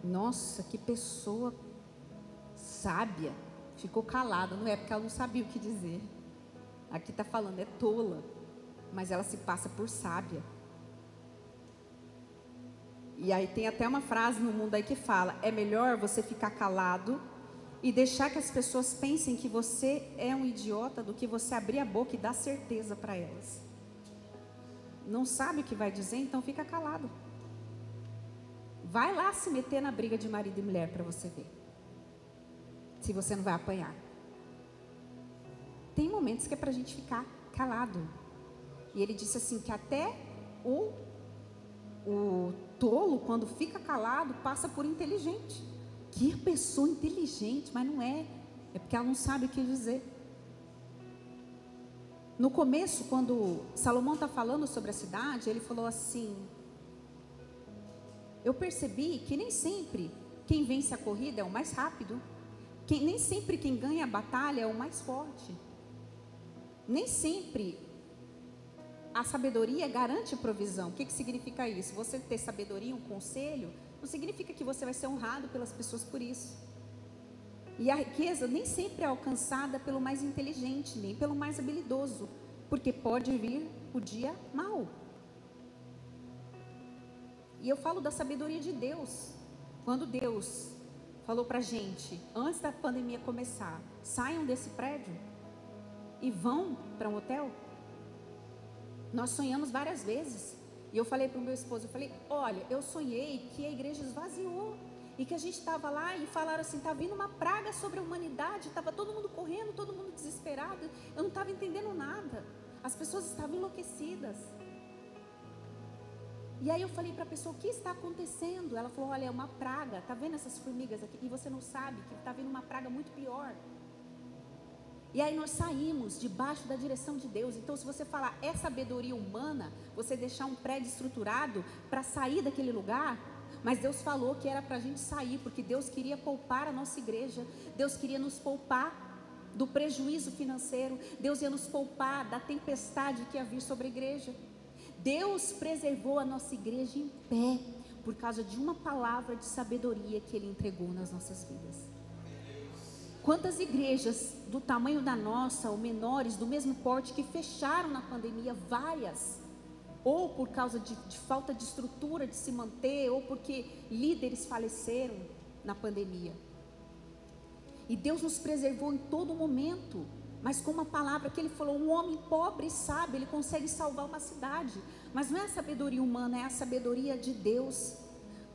Nossa, que pessoa sábia. Ficou calada, não é porque ela não sabia o que dizer. Aqui está falando, é tola, mas ela se passa por sábia. E aí tem até uma frase no mundo aí que fala: é melhor você ficar calado e deixar que as pessoas pensem que você é um idiota do que você abrir a boca e dar certeza para elas. Não sabe o que vai dizer, então fica calado. Vai lá se meter na briga de marido e mulher para você ver se você não vai apanhar. Tem momentos que é para a gente ficar calado. E ele disse assim, que até o tolo, quando fica calado, passa por inteligente. Que pessoa inteligente, mas não é. É porque ela não sabe o que dizer. No começo, quando Salomão está falando sobre a cidade, ele falou assim: eu percebi que nem sempre quem vence a corrida é o mais rápido. Nem sempre quem ganha a batalha é o mais forte. Nem sempre a sabedoria garante provisão. O que significa isso? Você ter sabedoria, um conselho, não significa que você vai ser honrado pelas pessoas por isso. E a riqueza nem sempre é alcançada pelo mais inteligente, nem pelo mais habilidoso, porque pode vir o dia mau. E eu falo da sabedoria de Deus. Quando Deus falou pra gente, antes da pandemia começar, saiam desse prédio e vão para um hotel. Nós sonhamos várias vezes. E eu falei para o meu esposo, eu falei, olha, eu sonhei que a igreja esvaziou. E que a gente estava lá e falaram assim, está vindo uma praga sobre a humanidade. Estava todo mundo correndo, todo mundo desesperado. Eu não estava entendendo nada. As pessoas estavam enlouquecidas. E aí eu falei para a pessoa, o que está acontecendo? Ela falou, olha, é uma praga. Está vendo essas formigas aqui? E você não sabe que está vindo uma praga muito pior. E aí nós saímos debaixo da direção de Deus. Então se você falar, é sabedoria humana, você deixar um prédio estruturado para sair daquele lugar, mas Deus falou que era para a gente sair, porque Deus queria poupar a nossa igreja, Deus queria nos poupar do prejuízo financeiro, Deus ia nos poupar da tempestade que ia vir sobre a igreja. Deus preservou a nossa igreja em pé, por causa de uma palavra de sabedoria que Ele entregou nas nossas vidas. Quantas igrejas do tamanho da nossa, ou menores, do mesmo porte, que fecharam na pandemia, várias, ou por causa de falta de estrutura de se manter, ou porque líderes faleceram na pandemia. E Deus nos preservou em todo momento, mas com uma palavra que Ele falou, um homem pobre e sábio, ele consegue salvar uma cidade. Mas não é a sabedoria humana, é a sabedoria de Deus.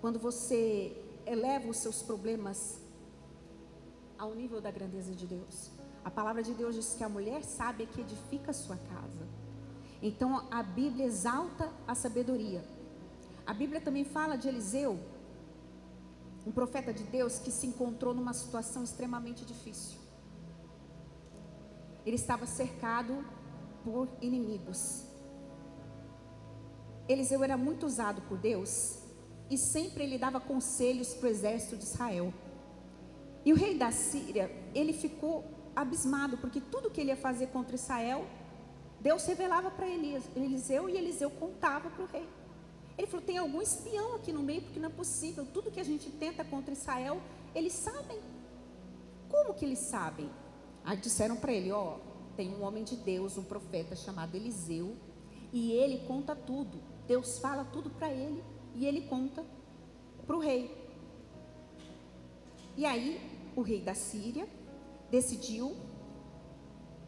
Quando você eleva os seus problemas ao nível da grandeza de Deus. A palavra de Deus diz que a mulher sábia é que edifica a sua casa. Então a Bíblia exalta a sabedoria. A Bíblia também fala de Eliseu, um profeta de Deus que se encontrou numa situação extremamente difícil. Ele estava cercado por inimigos. Eliseu era muito usado por Deus e sempre ele dava conselhos para o exército de Israel. E o rei da Síria, ele ficou abismado, porque tudo que ele ia fazer contra Israel, Deus revelava para Eliseu, e Eliseu contava para o rei. Ele falou, tem algum espião aqui no meio, porque não é possível, tudo que a gente tenta contra Israel, eles sabem. Como que eles sabem? Aí disseram para ele, ó, tem um homem de Deus, um profeta chamado Eliseu, e ele conta tudo. Deus fala tudo para ele, e ele conta para o rei. E aí, o rei da Síria decidiu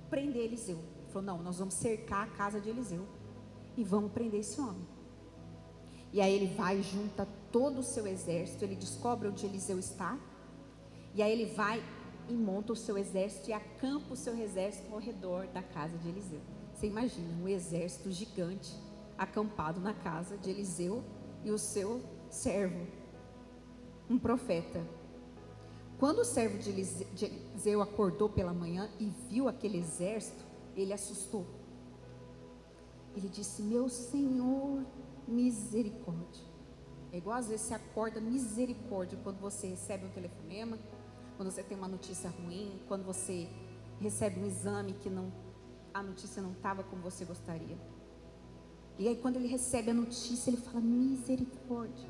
prender Eliseu. Falou, não, nós vamos cercar a casa de Eliseu e vamos prender esse homem. E aí ele vai, junta todo o seu exército, ele descobre onde Eliseu está, e aí ele vai e monta o seu exército e acampa o seu exército ao redor da casa de Eliseu. Você imagina, um exército gigante acampado na casa de Eliseu e o seu servo, um profeta. Quando o servo de Eliseu acordou pela manhã e viu aquele exército, ele assustou. ele disse: meu Senhor, misericórdia. É igual às vezes você acorda, misericórdia, quando você recebe um telefonema, quando você tem uma notícia ruim, quando você recebe um exame que a notícia não estava como você gostaria. E aí quando ele recebe a notícia, ele fala: misericórdia.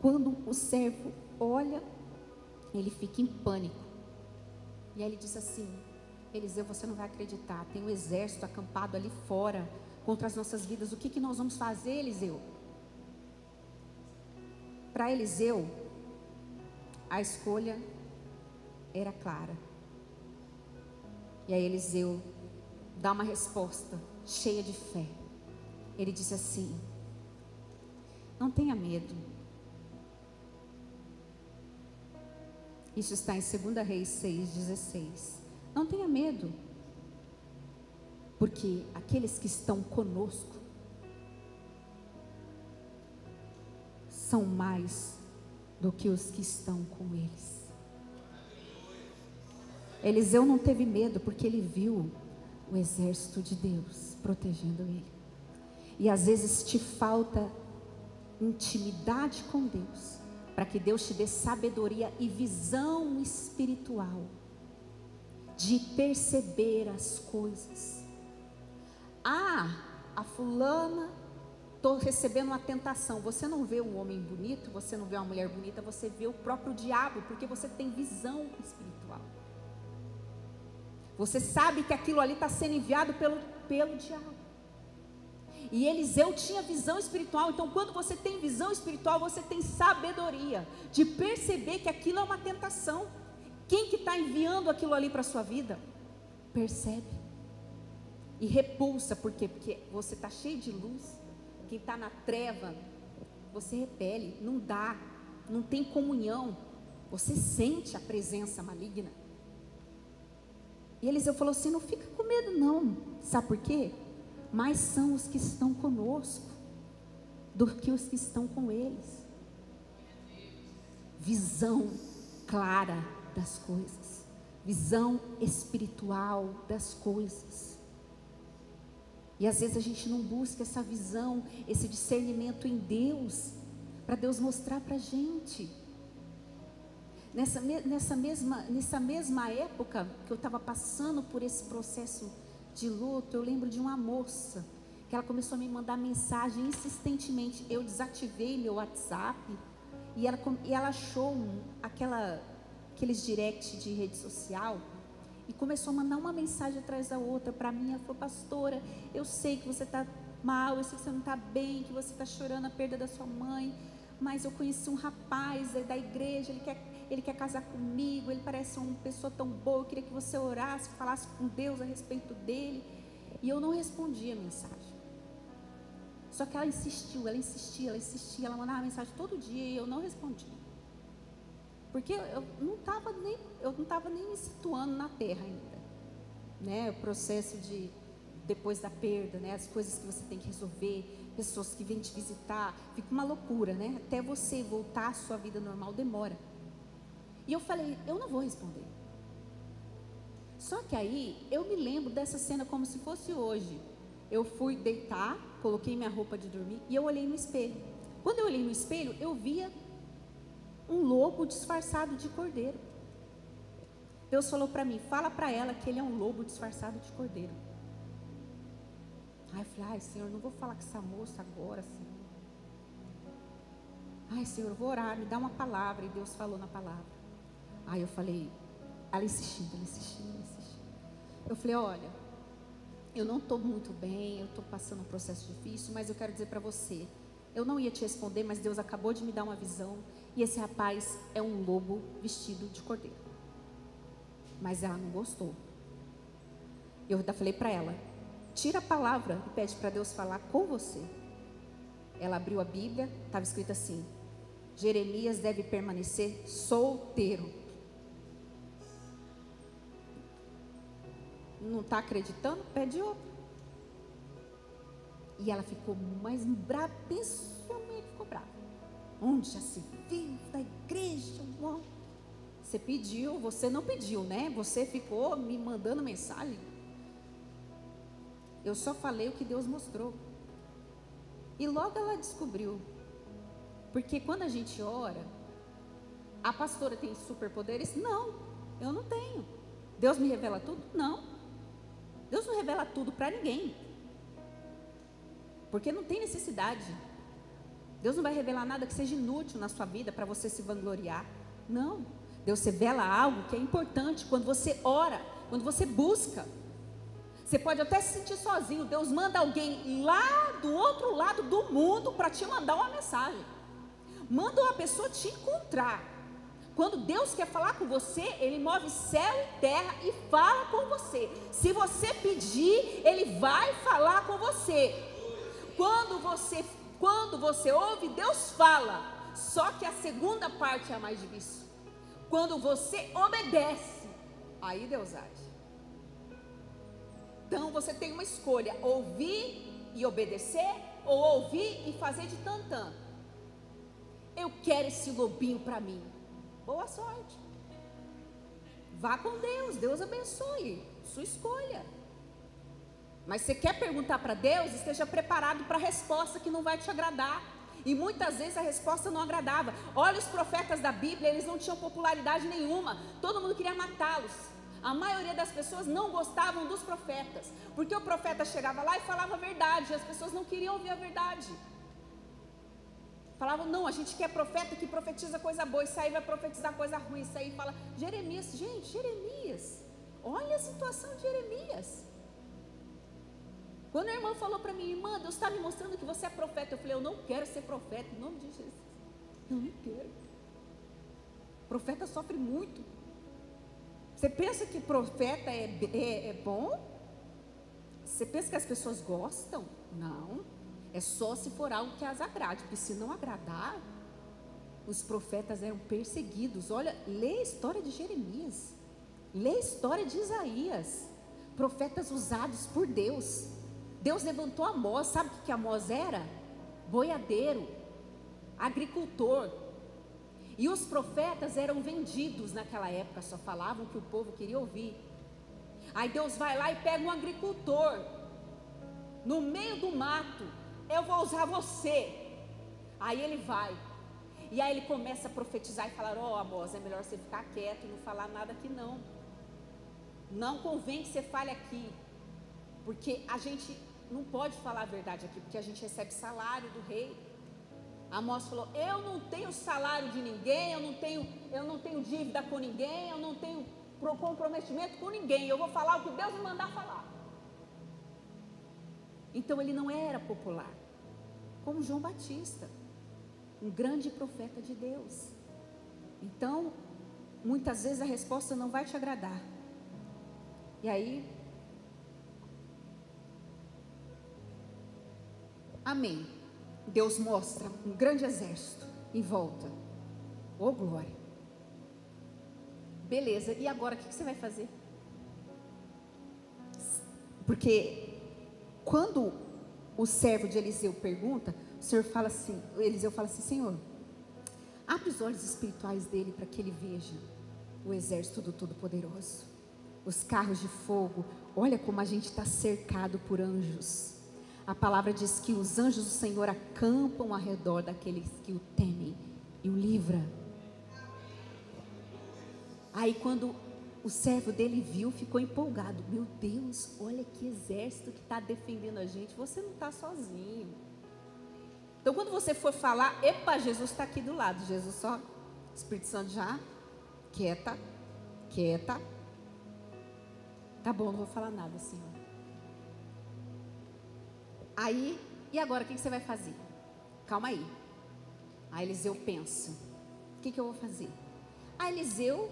Quando o servo olha, ele fica em pânico. E aí ele disse assim: Eliseu, você não vai acreditar, tem um exército acampado ali fora contra as nossas vidas. O que nós vamos fazer, Eliseu? Para Eliseu, a escolha era clara. E aí Eliseu dá uma resposta cheia de fé. Ele disse assim: não tenha medo. Isso está em 2 Reis 6,16. Não tenha medo, porque aqueles que estão conosco são mais do que os que estão com eles. Eliseu não teve medo, porque ele viu o exército de Deus protegendo ele. E às vezes te falta intimidade com Deus, para que Deus te dê sabedoria e visão espiritual, de perceber as coisas. A fulana, estou recebendo uma tentação. Você não vê um homem bonito, você não vê uma mulher bonita, você vê o próprio diabo, porque você tem visão espiritual. Você sabe que aquilo ali está sendo enviado pelo diabo. E Eliseu tinha visão espiritual. Então quando você tem visão espiritual, você tem sabedoria de perceber que aquilo é uma tentação. Quem que está enviando aquilo ali para a sua vida? Percebe e repulsa. Por quê? Porque você está cheio de luz. Quem está na treva, você repele. Não dá, não tem comunhão. Você sente a presença maligna. E Eliseu falou assim: não fica com medo não. Sabe por quê? Mais são os que estão conosco do que os que estão com eles. Visão clara das coisas, visão espiritual das coisas. E às vezes a gente não busca essa visão, esse discernimento em Deus, para Deus mostrar para a gente. Nessa mesma época que eu estava passando por esse processo de luto, eu lembro de uma moça que ela começou a me mandar mensagem insistentemente. Eu desativei meu WhatsApp e ela achou aqueles direct de rede social e começou a mandar uma mensagem atrás da outra para mim. Ela falou: pastora, eu sei que você está mal, eu sei que você não está bem, que você está chorando a perda da sua mãe, mas eu conheci um rapaz da igreja, ele quer casar comigo, ele parece uma pessoa tão boa, eu queria que você orasse, falasse com Deus a respeito dele. E eu não respondi a mensagem. Só que ela insistia, ela mandava mensagem todo dia e eu não respondi. Porque eu não estava nem me situando na terra ainda, né? O processo de depois da perda, né? As coisas que você tem que resolver, pessoas que vêm te visitar, fica uma loucura, né? Até você voltar à sua vida normal demora. E eu falei: eu não vou responder. Só que aí eu me lembro dessa cena como se fosse hoje. Eu fui deitar, coloquei minha roupa de dormir e eu olhei no espelho. Quando eu olhei no espelho, eu via um lobo disfarçado de cordeiro. Deus falou para mim: fala para ela que ele é um lobo disfarçado de cordeiro. Aí eu falei: ai, Senhor, não vou falar com essa moça agora, Senhor. Ai, Senhor, eu vou orar, me dá uma palavra. E Deus falou na palavra. Aí eu falei, ela insistindo. Eu falei: olha, eu não estou muito bem, eu estou passando um processo difícil, mas eu quero dizer para você, eu não ia te responder, mas Deus acabou de me dar uma visão, e esse rapaz é um lobo vestido de cordeiro. Mas ela não gostou. Eu ainda falei para ela: tira a palavra e pede para Deus falar com você. Ela abriu a Bíblia, estava escrito assim: Jeremias deve permanecer solteiro. Não está acreditando? Pede outro. E ela ficou mais brava, pessoalmente ficou brava. Onde já se viu da igreja? Você pediu, você não pediu, né? Você ficou me mandando mensagem. eu só falei o que Deus mostrou. E logo ela descobriu. Porque quando a gente ora, a pastora tem superpoderes? Não, eu não tenho. Deus me revela tudo? Não. Deus não revela tudo para ninguém. Porque não tem necessidade. Deus não vai revelar nada que seja inútil na sua vida para você se vangloriar. Não. Deus revela algo que é importante quando você ora, quando você busca. Você pode até se sentir sozinho. Deus manda alguém lá do outro lado do mundo para te mandar uma mensagem. Manda uma pessoa te encontrar. Quando Deus quer falar com você, Ele move céu e terra e fala com você. Se você pedir, Ele vai falar com você. Quando você ouve, Deus fala. Só que a segunda parte é a mais difícil. Quando você obedece, aí Deus age. Então você tem uma escolha: ouvir e obedecer, ou ouvir e fazer de tantã. Eu quero esse lobinho para mim. Boa sorte. Vá com Deus, Deus abençoe, sua escolha. Mas você quer perguntar para Deus, esteja preparado para a resposta que não vai te agradar. E muitas vezes a resposta não agradava. Olha os profetas da Bíblia, eles não tinham popularidade nenhuma. Todo mundo queria matá-los. A maioria das pessoas não gostavam dos profetas, porque o profeta chegava lá e falava a verdade, e as pessoas não queriam ouvir a verdade. Falavam: não, a gente quer profeta que profetiza coisa boa, isso aí vai profetizar coisa ruim. Isso aí fala Jeremias. Gente, Jeremias, olha a situação de Jeremias. Quando a irmã falou para mim: irmã, Deus está me mostrando que você é profeta. Eu falei: eu não quero ser profeta, em nome de Jesus. Eu não quero. Profeta sofre muito. Você pensa que profeta é bom? Você pensa que as pessoas gostam? Não. É só se for algo que as agrade, porque se não agradar, os profetas eram perseguidos. Olha, lê a história de Jeremias, lê a história de Isaías, profetas usados por Deus. Deus levantou Amós. Sabe o que Amós era? Boiadeiro, agricultor. E os profetas eram vendidos naquela época, só falavam o que o povo queria ouvir. Aí Deus vai lá e pega um agricultor, no meio do mato: eu vou usar você. Aí ele vai, e aí ele começa a profetizar e falar: ó, Amós, é melhor você ficar quieto e não falar nada aqui não. Não convém que você fale aqui, porque a gente não pode falar a verdade aqui, porque a gente recebe salário do rei. Amós falou: eu não tenho salário de ninguém, eu não tenho dívida com ninguém, eu não tenho comprometimento com ninguém, eu vou falar o que Deus me mandar falar. Então ele não era popular, como João Batista, um grande profeta de Deus. Então, muitas vezes a resposta não vai te agradar. E aí, amém, Deus mostra um grande exército em volta. Oh, glória. Beleza, e agora o que você vai fazer? Porque quando o servo de Eliseu pergunta, Eliseu fala assim: Senhor, abre os olhos espirituais dele para que ele veja o exército do Todo-Poderoso, os carros de fogo. Olha como a gente está cercado por anjos. A palavra diz que os anjos do Senhor acampam ao redor daqueles que o temem e o livra. Aí quando o servo dele viu, ficou empolgado: meu Deus, olha que exército que está defendendo a gente. Você não está sozinho. Então quando você for falar: epa, Jesus está aqui do lado. Jesus só, Espírito Santo já, quieta. Tá bom, não vou falar nada, Senhor. Aí, e agora o que você vai fazer? Calma aí. Aí Eliseu pensa: o que eu vou fazer? Aí Eliseu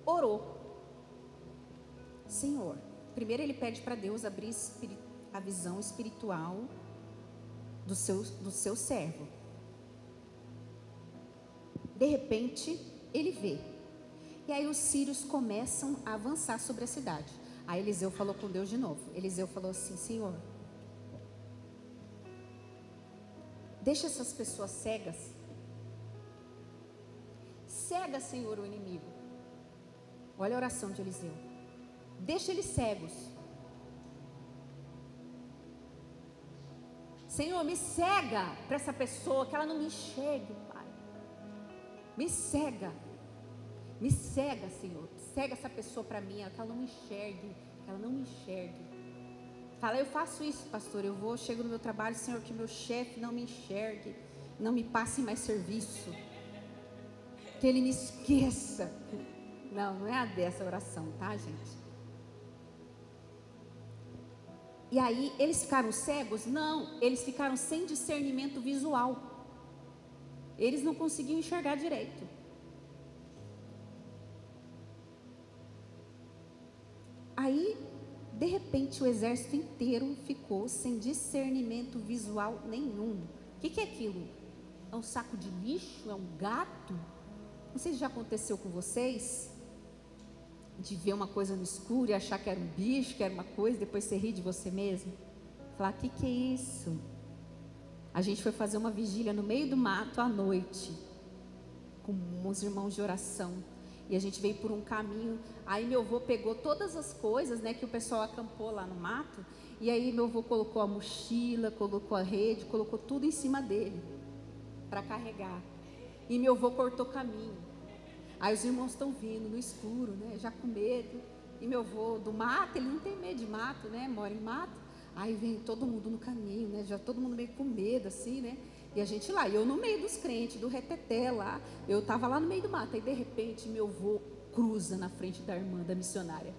orou. Senhor, primeiro ele pede para Deus abrir a visão espiritual do seu servo. De repente, ele vê. E aí os sírios começam a avançar sobre a cidade. Aí Eliseu falou com Deus de novo. Eliseu falou assim: Senhor, deixa essas pessoas cegas. Cega, Senhor, o inimigo. Olha a oração de Eliseu. Deixa eles cegos. Senhor, me cega para essa pessoa, que ela não me enxergue, Pai. Me cega, Senhor. Cega essa pessoa para mim, que ela não me enxergue, Fala, eu faço isso, pastor. Chego no meu trabalho, Senhor, que meu chefe não me enxergue, não me passe mais serviço, que ele me esqueça. Não é a dessa oração, tá, gente? E aí, eles ficaram cegos? Não, eles ficaram sem discernimento visual. Eles não conseguiam enxergar direito. Aí, de repente, o exército inteiro ficou sem discernimento visual nenhum. O que é aquilo? É um saco de lixo? É um gato? Não sei se já aconteceu com vocês, de ver uma coisa no escuro e achar que era um bicho, que era uma coisa, depois você ri de você mesmo. Falar, o que é isso? A gente foi fazer uma vigília no meio do mato à noite, com uns irmãos de oração. E a gente veio por um caminho. Aí meu avô pegou todas as coisas, né, que o pessoal acampou lá no mato. E aí meu avô colocou a mochila, colocou a rede, colocou tudo em cima dele, para carregar. E meu avô cortou caminho. Aí os irmãos estão vindo no escuro, né, já com medo. E meu avô do mato, ele não tem medo de mato, né, mora em mato. Aí vem todo mundo no caminho, né, já todo mundo meio com medo assim, né. E a gente lá, eu no meio dos crentes, do reteté lá, eu estava lá no meio do mato. Aí de repente meu avô cruza na frente da irmã, da missionária,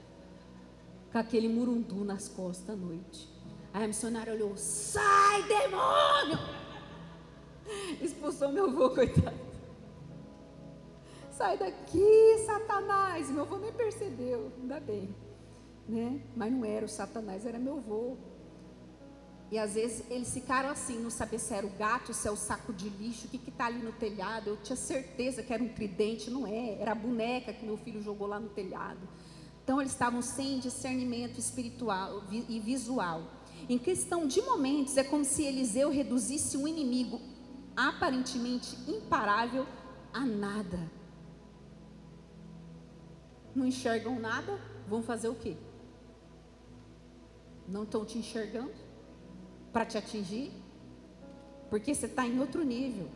com aquele murundu nas costas à noite. Aí a missionária olhou, sai demônio! Expulsou meu avô, coitado. Sai daqui, Satanás. Meu avô nem percebeu, ainda bem, né? Mas não era o Satanás, era meu avô. E às vezes eles ficaram assim, não sabia se era o gato, se é o saco de lixo, o que está ali no telhado. Eu tinha certeza que era um tridente, não é? Era a boneca que meu filho jogou lá no telhado. Então eles estavam sem discernimento espiritual e visual. Em questão de momentos, é como se Eliseu reduzisse um inimigo aparentemente imparável a nada. Não enxergam nada, vão fazer o quê? Não estão te enxergando para te atingir? Porque você está em outro nível.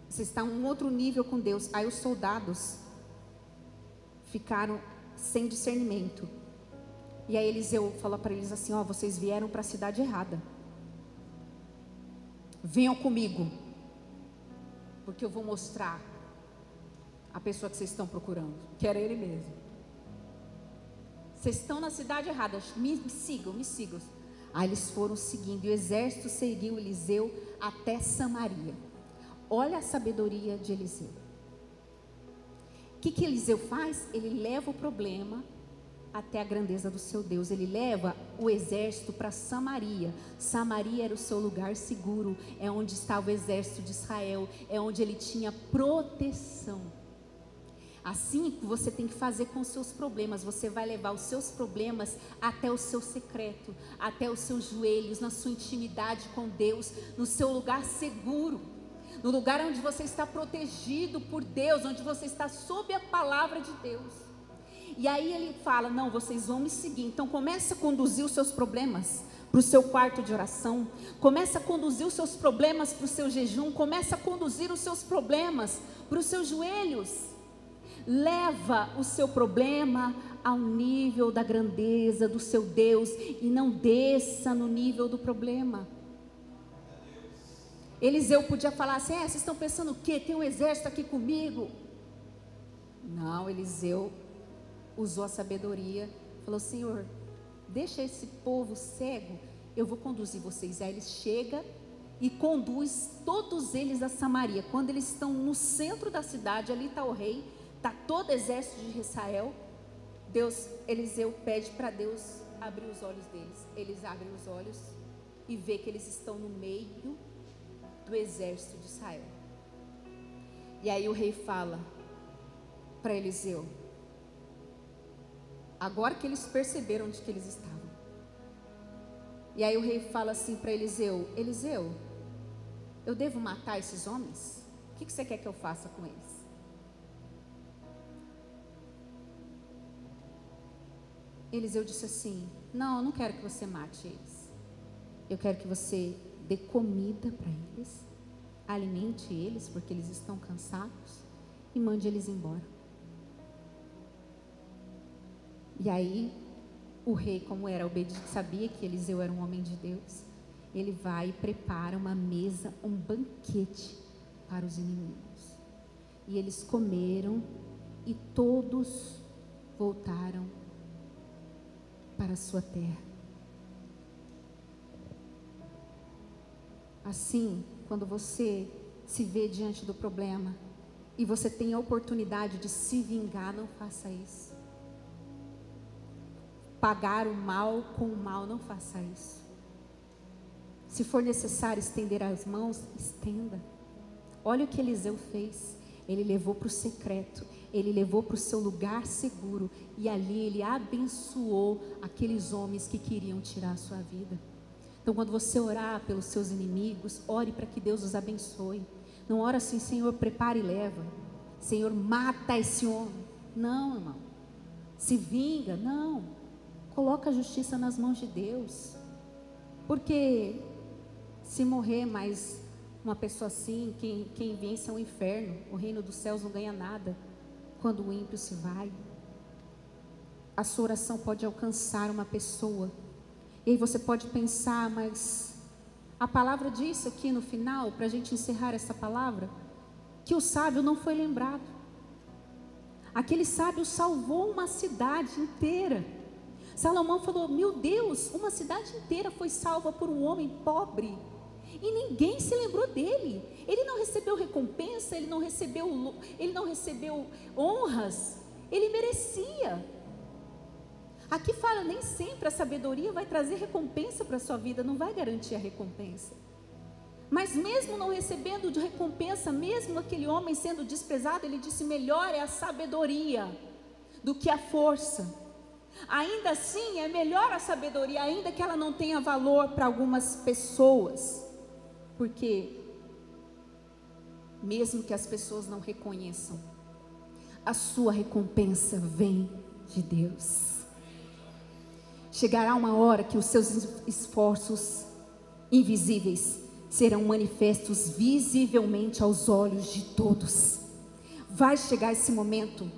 Você está em um outro nível com Deus. Aí os soldados ficaram sem discernimento. E aí Eliseu falou para eles assim, ó, vocês vieram para a cidade errada. Venham comigo, porque eu vou mostrar a pessoa que vocês estão procurando, que era ele mesmo. Vocês estão na cidade errada, me sigam. Aí eles foram seguindo, e o exército seguiu Eliseu até Samaria. Olha a sabedoria de Eliseu. O que Eliseu faz? Ele leva o problema até a grandeza do seu Deus. Ele leva o exército para Samaria. Samaria era o seu lugar seguro, é onde estava o exército de Israel, é onde ele tinha proteção. Assim que você tem que fazer com os seus problemas, você vai levar os seus problemas até o seu secreto, até os seus joelhos, na sua intimidade com Deus, no seu lugar seguro, no lugar onde você está protegido por Deus, onde você está sob a palavra de Deus. E aí ele fala, não, vocês vão me seguir. Então começa a conduzir os seus problemas para o seu quarto de oração, começa a conduzir os seus problemas para o seu jejum, começa a conduzir os seus problemas para os seus joelhos. Leva o seu problema ao nível da grandeza do seu Deus e não desça no nível do problema. Eliseu podia falar assim, vocês estão pensando o quê? Tem um exército aqui comigo? Não, Eliseu usou a sabedoria, falou, Senhor, deixa esse povo cego, eu vou conduzir vocês. Aí ele chega e conduz todos eles a Samaria. Quando eles estão no centro da cidade, ali está o rei, está todo o exército de Israel. Eliseu pede para Deus abrir os olhos deles. Eles abrem os olhos e vê que eles estão no meio do exército de Israel. E aí o rei fala para Eliseu, agora que eles perceberam onde que eles estavam. E aí o rei fala assim para Eliseu, Eliseu, eu devo matar esses homens? O que você quer que eu faça com eles? Eliseu disse assim, não, eu não quero que você mate eles. eu quero que você dê comida para eles, alimente eles, porque eles estão cansados, e mande eles embora. E aí, o rei, como era obediente, sabia que Eliseu era um homem de Deus, ele vai e prepara uma mesa, um banquete para os inimigos. E eles comeram e todos voltaram para a sua terra. Assim, quando você se vê diante do problema e você tem a oportunidade de se vingar, não faça isso. Pagar o mal com o mal, não faça isso. Se for necessário estender as mãos, estenda. Olha o que Eliseu fez. Ele levou para o secreto, ele levou para o seu lugar seguro, e ali ele abençoou aqueles homens que queriam tirar a sua vida. Então, quando você orar pelos seus inimigos, ore para que Deus os abençoe. Não ora assim: Senhor, prepara e leva, Senhor, mata esse homem. Não, irmão. Se vinga, não. Coloca a justiça nas mãos de Deus. Porque se morrer mais uma pessoa assim, quem vence é o inferno. O reino dos céus não ganha nada quando o ímpio se vai. A sua oração pode alcançar uma pessoa. E aí você pode pensar, mas a palavra diz aqui no final, para a gente encerrar essa palavra, que o sábio não foi lembrado. Aquele sábio salvou uma cidade inteira. Salomão falou: meu Deus, uma cidade inteira foi salva por um homem pobre, e ninguém se lembrou dele. Ele não recebeu recompensa, ele não recebeu honras, ele merecia. Aqui fala, nem sempre a sabedoria vai trazer recompensa para a sua vida, não vai garantir a recompensa. Mas mesmo não recebendo de recompensa, mesmo aquele homem sendo desprezado, ele disse: melhor é a sabedoria do que a força. Ainda assim, é melhor a sabedoria, ainda que ela não tenha valor para algumas pessoas. Porque mesmo que as pessoas não reconheçam, a sua recompensa vem de Deus. Chegará uma hora que os seus esforços invisíveis serão manifestos visivelmente aos olhos de todos. Vai chegar esse momento,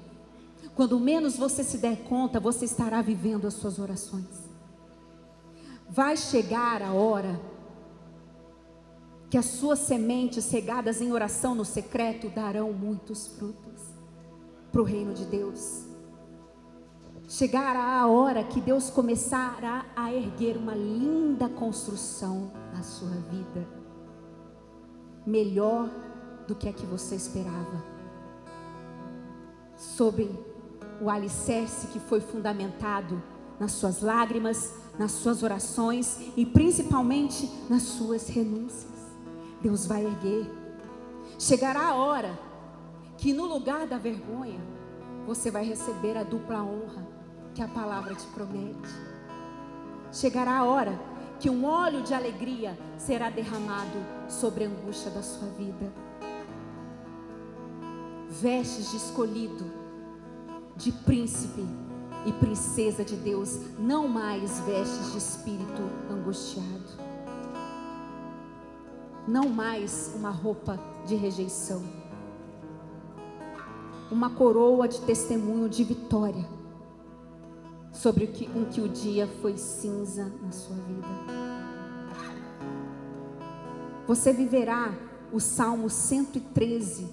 quando menos você se der conta, você estará vivendo as suas orações. Vai chegar a hora que as suas sementes regadas em oração no secreto darão muitos frutos para o reino de Deus. Chegará a hora que Deus começará a erguer uma linda construção na sua vida, melhor do que a que você esperava, sobre o alicerce que foi fundamentado nas suas lágrimas, nas suas orações e principalmente nas suas renúncias. Deus vai erguer. Chegará a hora que no lugar da vergonha você vai receber a dupla honra que a palavra te promete. Chegará a hora que um óleo de alegria será derramado sobre a angústia da sua vida. Vestes de escolhido, de príncipe e princesa de Deus, não mais vestes de espírito angustiado, não mais uma roupa de rejeição, uma coroa de testemunho de vitória sobre o que o dia foi cinza na sua vida. Você viverá o Salmo 113,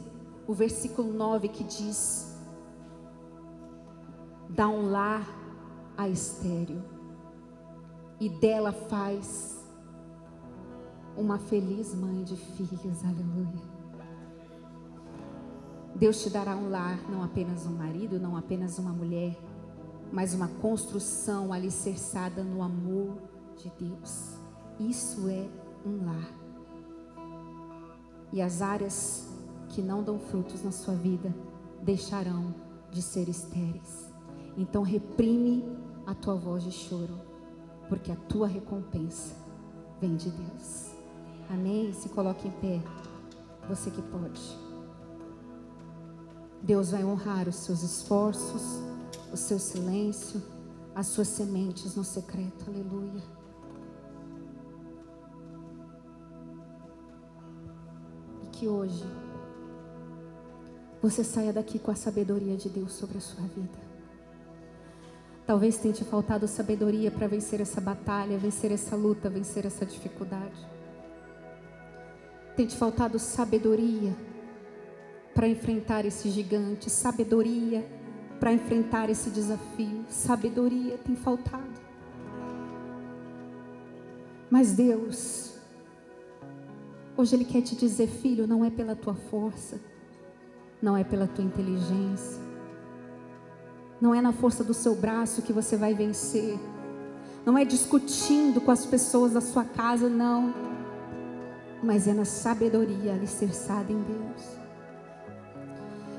o versículo 9, que diz: dá um lar a estéril e dela faz uma feliz mãe de filhos. Aleluia. Deus te dará um lar, não apenas um marido, não apenas uma mulher, mas uma construção alicerçada no amor de Deus. Isso é um lar. E as áreas que não dão frutos na sua vida deixarão de ser estéreis. Então reprime a tua voz de choro, porque a tua recompensa vem de Deus. Amém? Se coloque em pé, você que pode. Deus vai honrar os seus esforços, o seu silêncio, as suas sementes no secreto. Aleluia. que hoje você saia daqui com a sabedoria de Deus sobre a sua vida. Talvez tenha te faltado sabedoria para vencer essa batalha, vencer essa luta, vencer essa dificuldade. Tem te faltado sabedoria para enfrentar esse gigante, sabedoria para enfrentar esse desafio. Sabedoria tem faltado. Mas Deus, hoje Ele quer te dizer: filho, não é pela tua força, não é pela tua inteligência, não é na força do seu braço que você vai vencer, não é discutindo com as pessoas da sua casa, não, mas é na sabedoria alicerçada em Deus.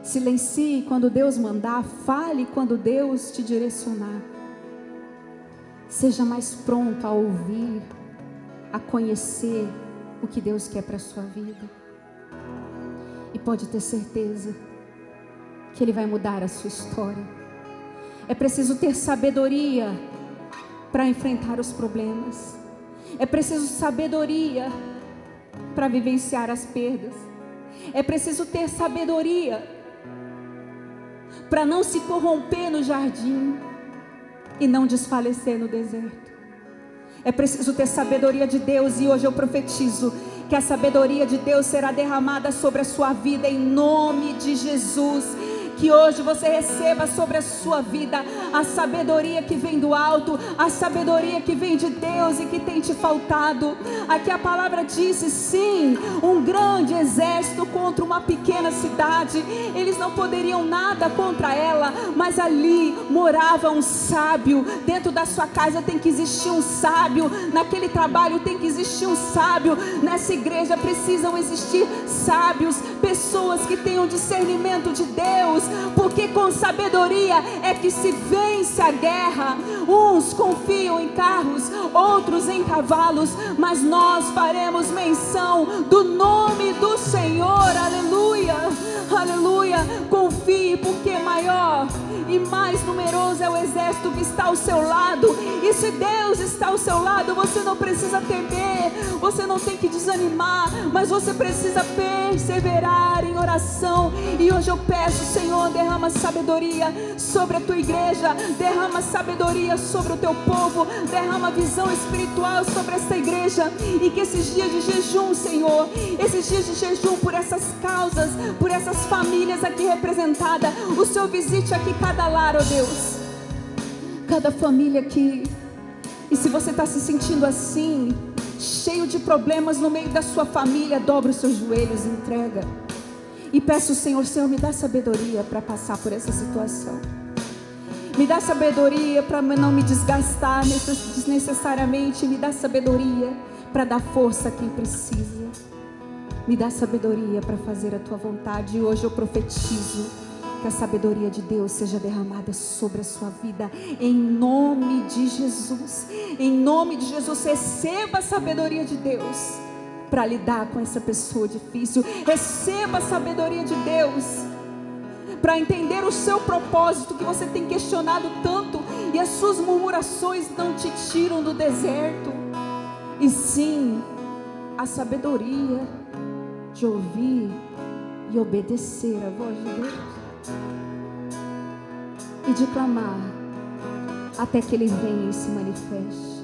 Silencie quando Deus mandar, fale quando Deus te direcionar. Seja mais pronto a ouvir, a conhecer o que Deus quer para a sua vida. E pode ter certeza que Ele vai mudar a sua história. É preciso ter sabedoria para enfrentar os problemas. É preciso sabedoria para vivenciar as perdas. É preciso ter sabedoria para não se corromper no jardim e não desfalecer no deserto. É preciso ter sabedoria de Deus, e hoje eu profetizo que a sabedoria de Deus será derramada sobre a sua vida em nome de Jesus. Que hoje você receba sobre a sua vida a sabedoria que vem do alto, a sabedoria que vem de Deus e que tem te faltado. Aqui a palavra disse: sim, um grande exército contra uma pequena cidade. Eles não poderiam nada contra ela, mas ali morava um sábio. Dentro da sua casa tem que existir um sábio, naquele trabalho tem que existir um sábio, nessa igreja precisam existir sábios, pessoas que tenham discernimento de Deus, porque com sabedoria é que se vence a guerra. Uns confiam em carros, outros em cavalos, mas nós faremos menção do nome do Senhor. Aleluia, aleluia. Confie, porque maior e mais numeroso é o exército que está ao seu lado. E se Deus está ao seu lado, você não precisa temer, você não tem que desanimar, mas você precisa perseverar em oração. E hoje eu peço: Senhor, derrama sabedoria sobre a tua igreja, derrama sabedoria sobre o teu povo, derrama visão espiritual sobre essa igreja. E que esses dias de jejum, Senhor, esses dias de jejum por essas causas, por essas famílias aqui representadas, o Senhor visite aqui cada lar, ó Deus, cada família aqui. E se você está se sentindo assim, cheio de problemas no meio da sua família, dobra os seus joelhos e entrega. E peço: Senhor, me dá sabedoria para passar por essa situação. Me dá sabedoria para não me desgastar desnecessariamente. Me dá sabedoria para dar força a quem precisa. Me dá sabedoria para fazer a tua vontade. E hoje eu profetizo que a sabedoria de Deus seja derramada sobre a sua vida, em nome de Jesus. Em nome de Jesus, receba a sabedoria de Deus para lidar com essa pessoa difícil. Receba a sabedoria de Deus para entender o seu propósito, que você tem questionado tanto, e as suas murmurações não te tiram do deserto. E sim, a sabedoria de ouvir e obedecer a voz de Deus, e de clamar até que Ele venha e se manifeste,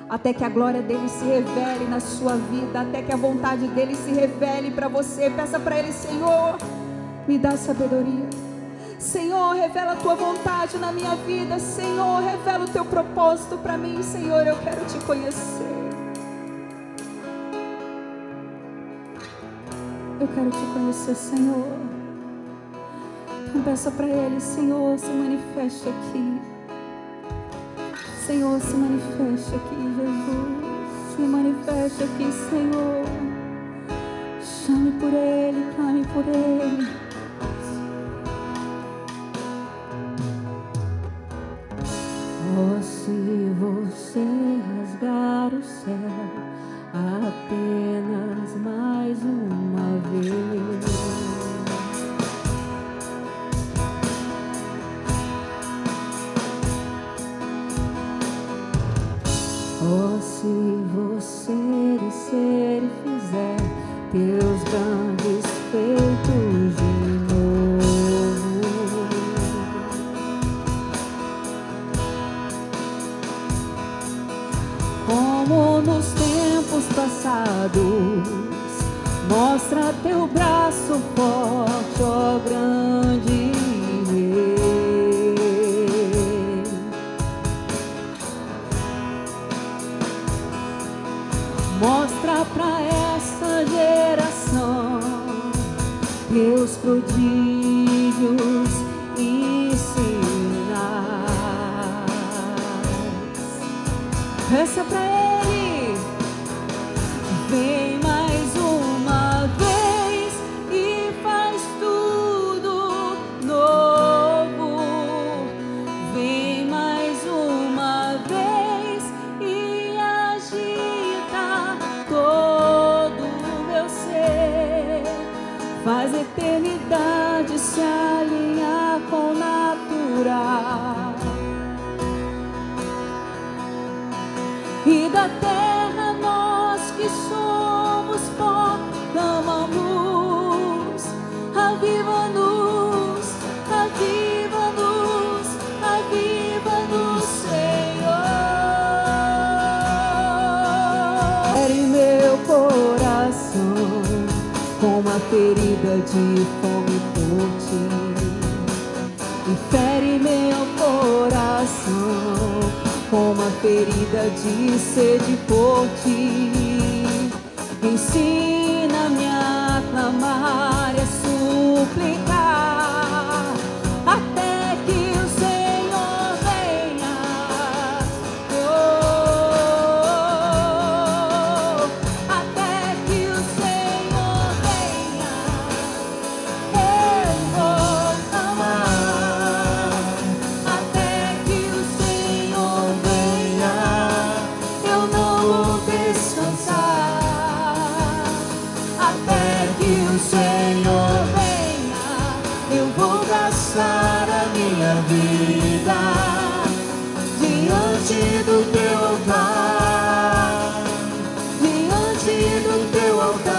até que a glória dEle se revele na sua vida, até que a vontade dEle se revele para você. Peça para Ele: Senhor, me dá sabedoria. Senhor, revela a tua vontade na minha vida. Senhor, revela o teu propósito para mim. Senhor, eu quero te conhecer. Eu quero te conhecer, Senhor. Então peça para Ele: Senhor, se manifeste aqui. Senhor, se manifeste aqui, Jesus. Se manifeste aqui, Senhor. Chame por Ele, clame por Ele. Oh, se você rasgar o céu apenas mais uma vez, oh, se você descer e fizer teus grandes Mostra teu braço forte, ó grande Rei. Mostra pra essa geração teus prodígios e sinais. Peça pra Ele, vem mais uma vez e faz tudo novo. Vem mais uma vez e agita todo o meu ser. Faz a eternidade se alinhar com o natural. E da terra nós que somos pó, clamamos, aviva-nos, aviva-nos, aviva-nos, Senhor. Fere meu coração com uma ferida de fome por ti, e fere meu coração com uma ferida de sede por ti. Ensina-me a clamar e a suplicar até que o Senhor venha. Oh, até que o Senhor venha, eu vou clamar. Até que o Senhor venha, eu não vou descansar. Até que o Senhor venha, eu vou gastar a minha vida diante do teu altar, diante do teu altar.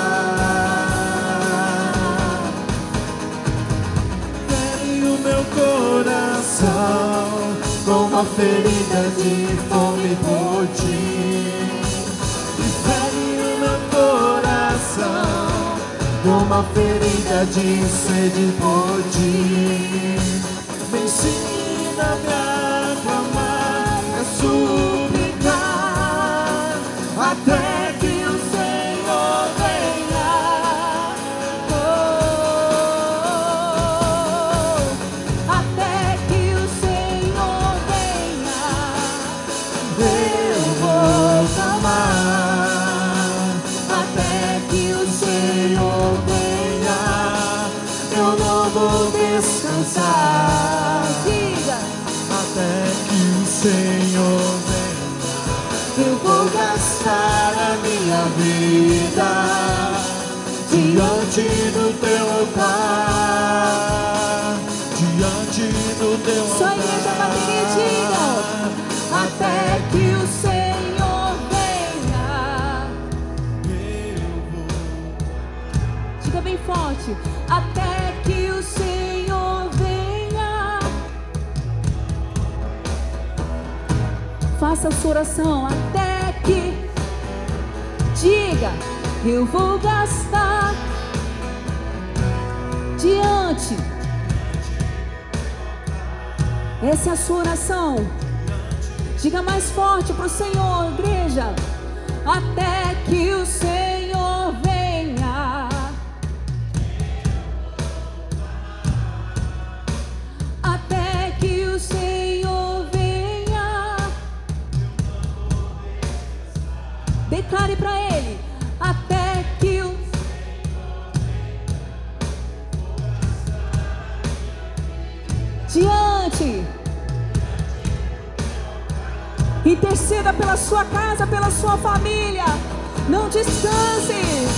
Fere o meu coração com uma ferida de fome por ti. E fere o meu coração com uma ferida de sede por ti. Me ensina-me a clamar, a suplicar até que o Senhor venha. Oh, até que o Senhor venha, Eu vou clamar. até que o Senhor venha, Eu não vou descansar diga, até que o Senhor venha. Eu vou gastar a minha vida diante do teu altar, diante do teu altar. só a igreja bateria diga, até que o Senhor venha. Eu vou. Diga bem forte, até que o Senhor venha. Faça a sua oração, até que. Diga, eu vou gastar diante. Essa é a sua oração. Diga mais forte para o Senhor, igreja. Até que o Senhor venha. Até que o Senhor venha. Declare para Ele. Até que o diante. Interceda pela sua casa, pela sua família. Não descanse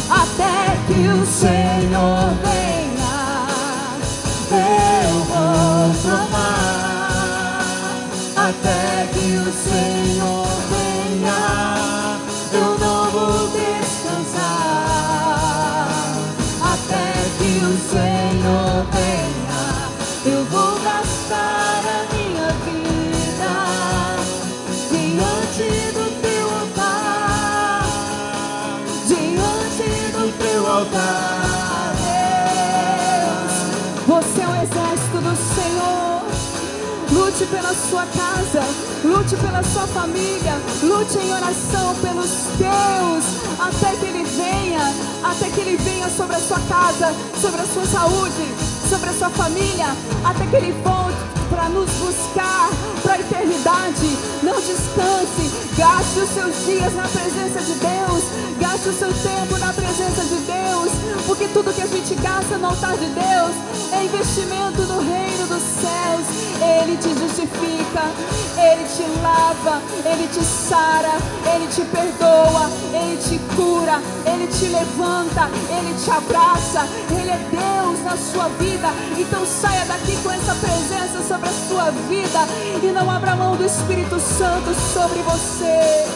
até que o Senhor venha. Eu vou clamar até que o Senhor venha. Eu não vou descansar até que o Senhor venha. Eu vou gastar a minha vida diante do teu altar, Você é o exército do Senhor. Lute pela sua casa, lute pela sua família, lute em oração pelos teus, até que Ele venha sobre a sua casa, sobre a sua saúde, sobre a sua família, até que Ele volte para nos buscar para a eternidade. Não descanse, gaste os seus dias na presença de Deus, gaste o seu tempo na presença de Deus, porque tudo que a gente gasta no altar de Deus é investimento no reino dos céus. Ele te justifica, Ele te lava, Ele te sara, Ele te perdoa, Ele te cura, Ele te levanta, Ele te abraça. Ele é Deus na sua vida. Então saia daqui com essa presença sobre a sua vida e não abra mão do Espírito Santo sobre você.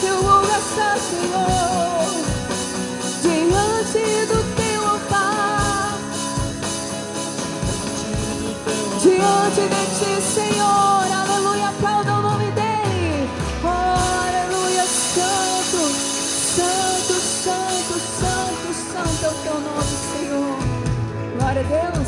Eu vou gastar, Senhor, diante do teu altar, diante de ti, Senhor. Aleluia, aplauda o nome dele. Oh, aleluia, santo, santo, santo, santo, santo é o teu nome, Senhor. Glória a Deus.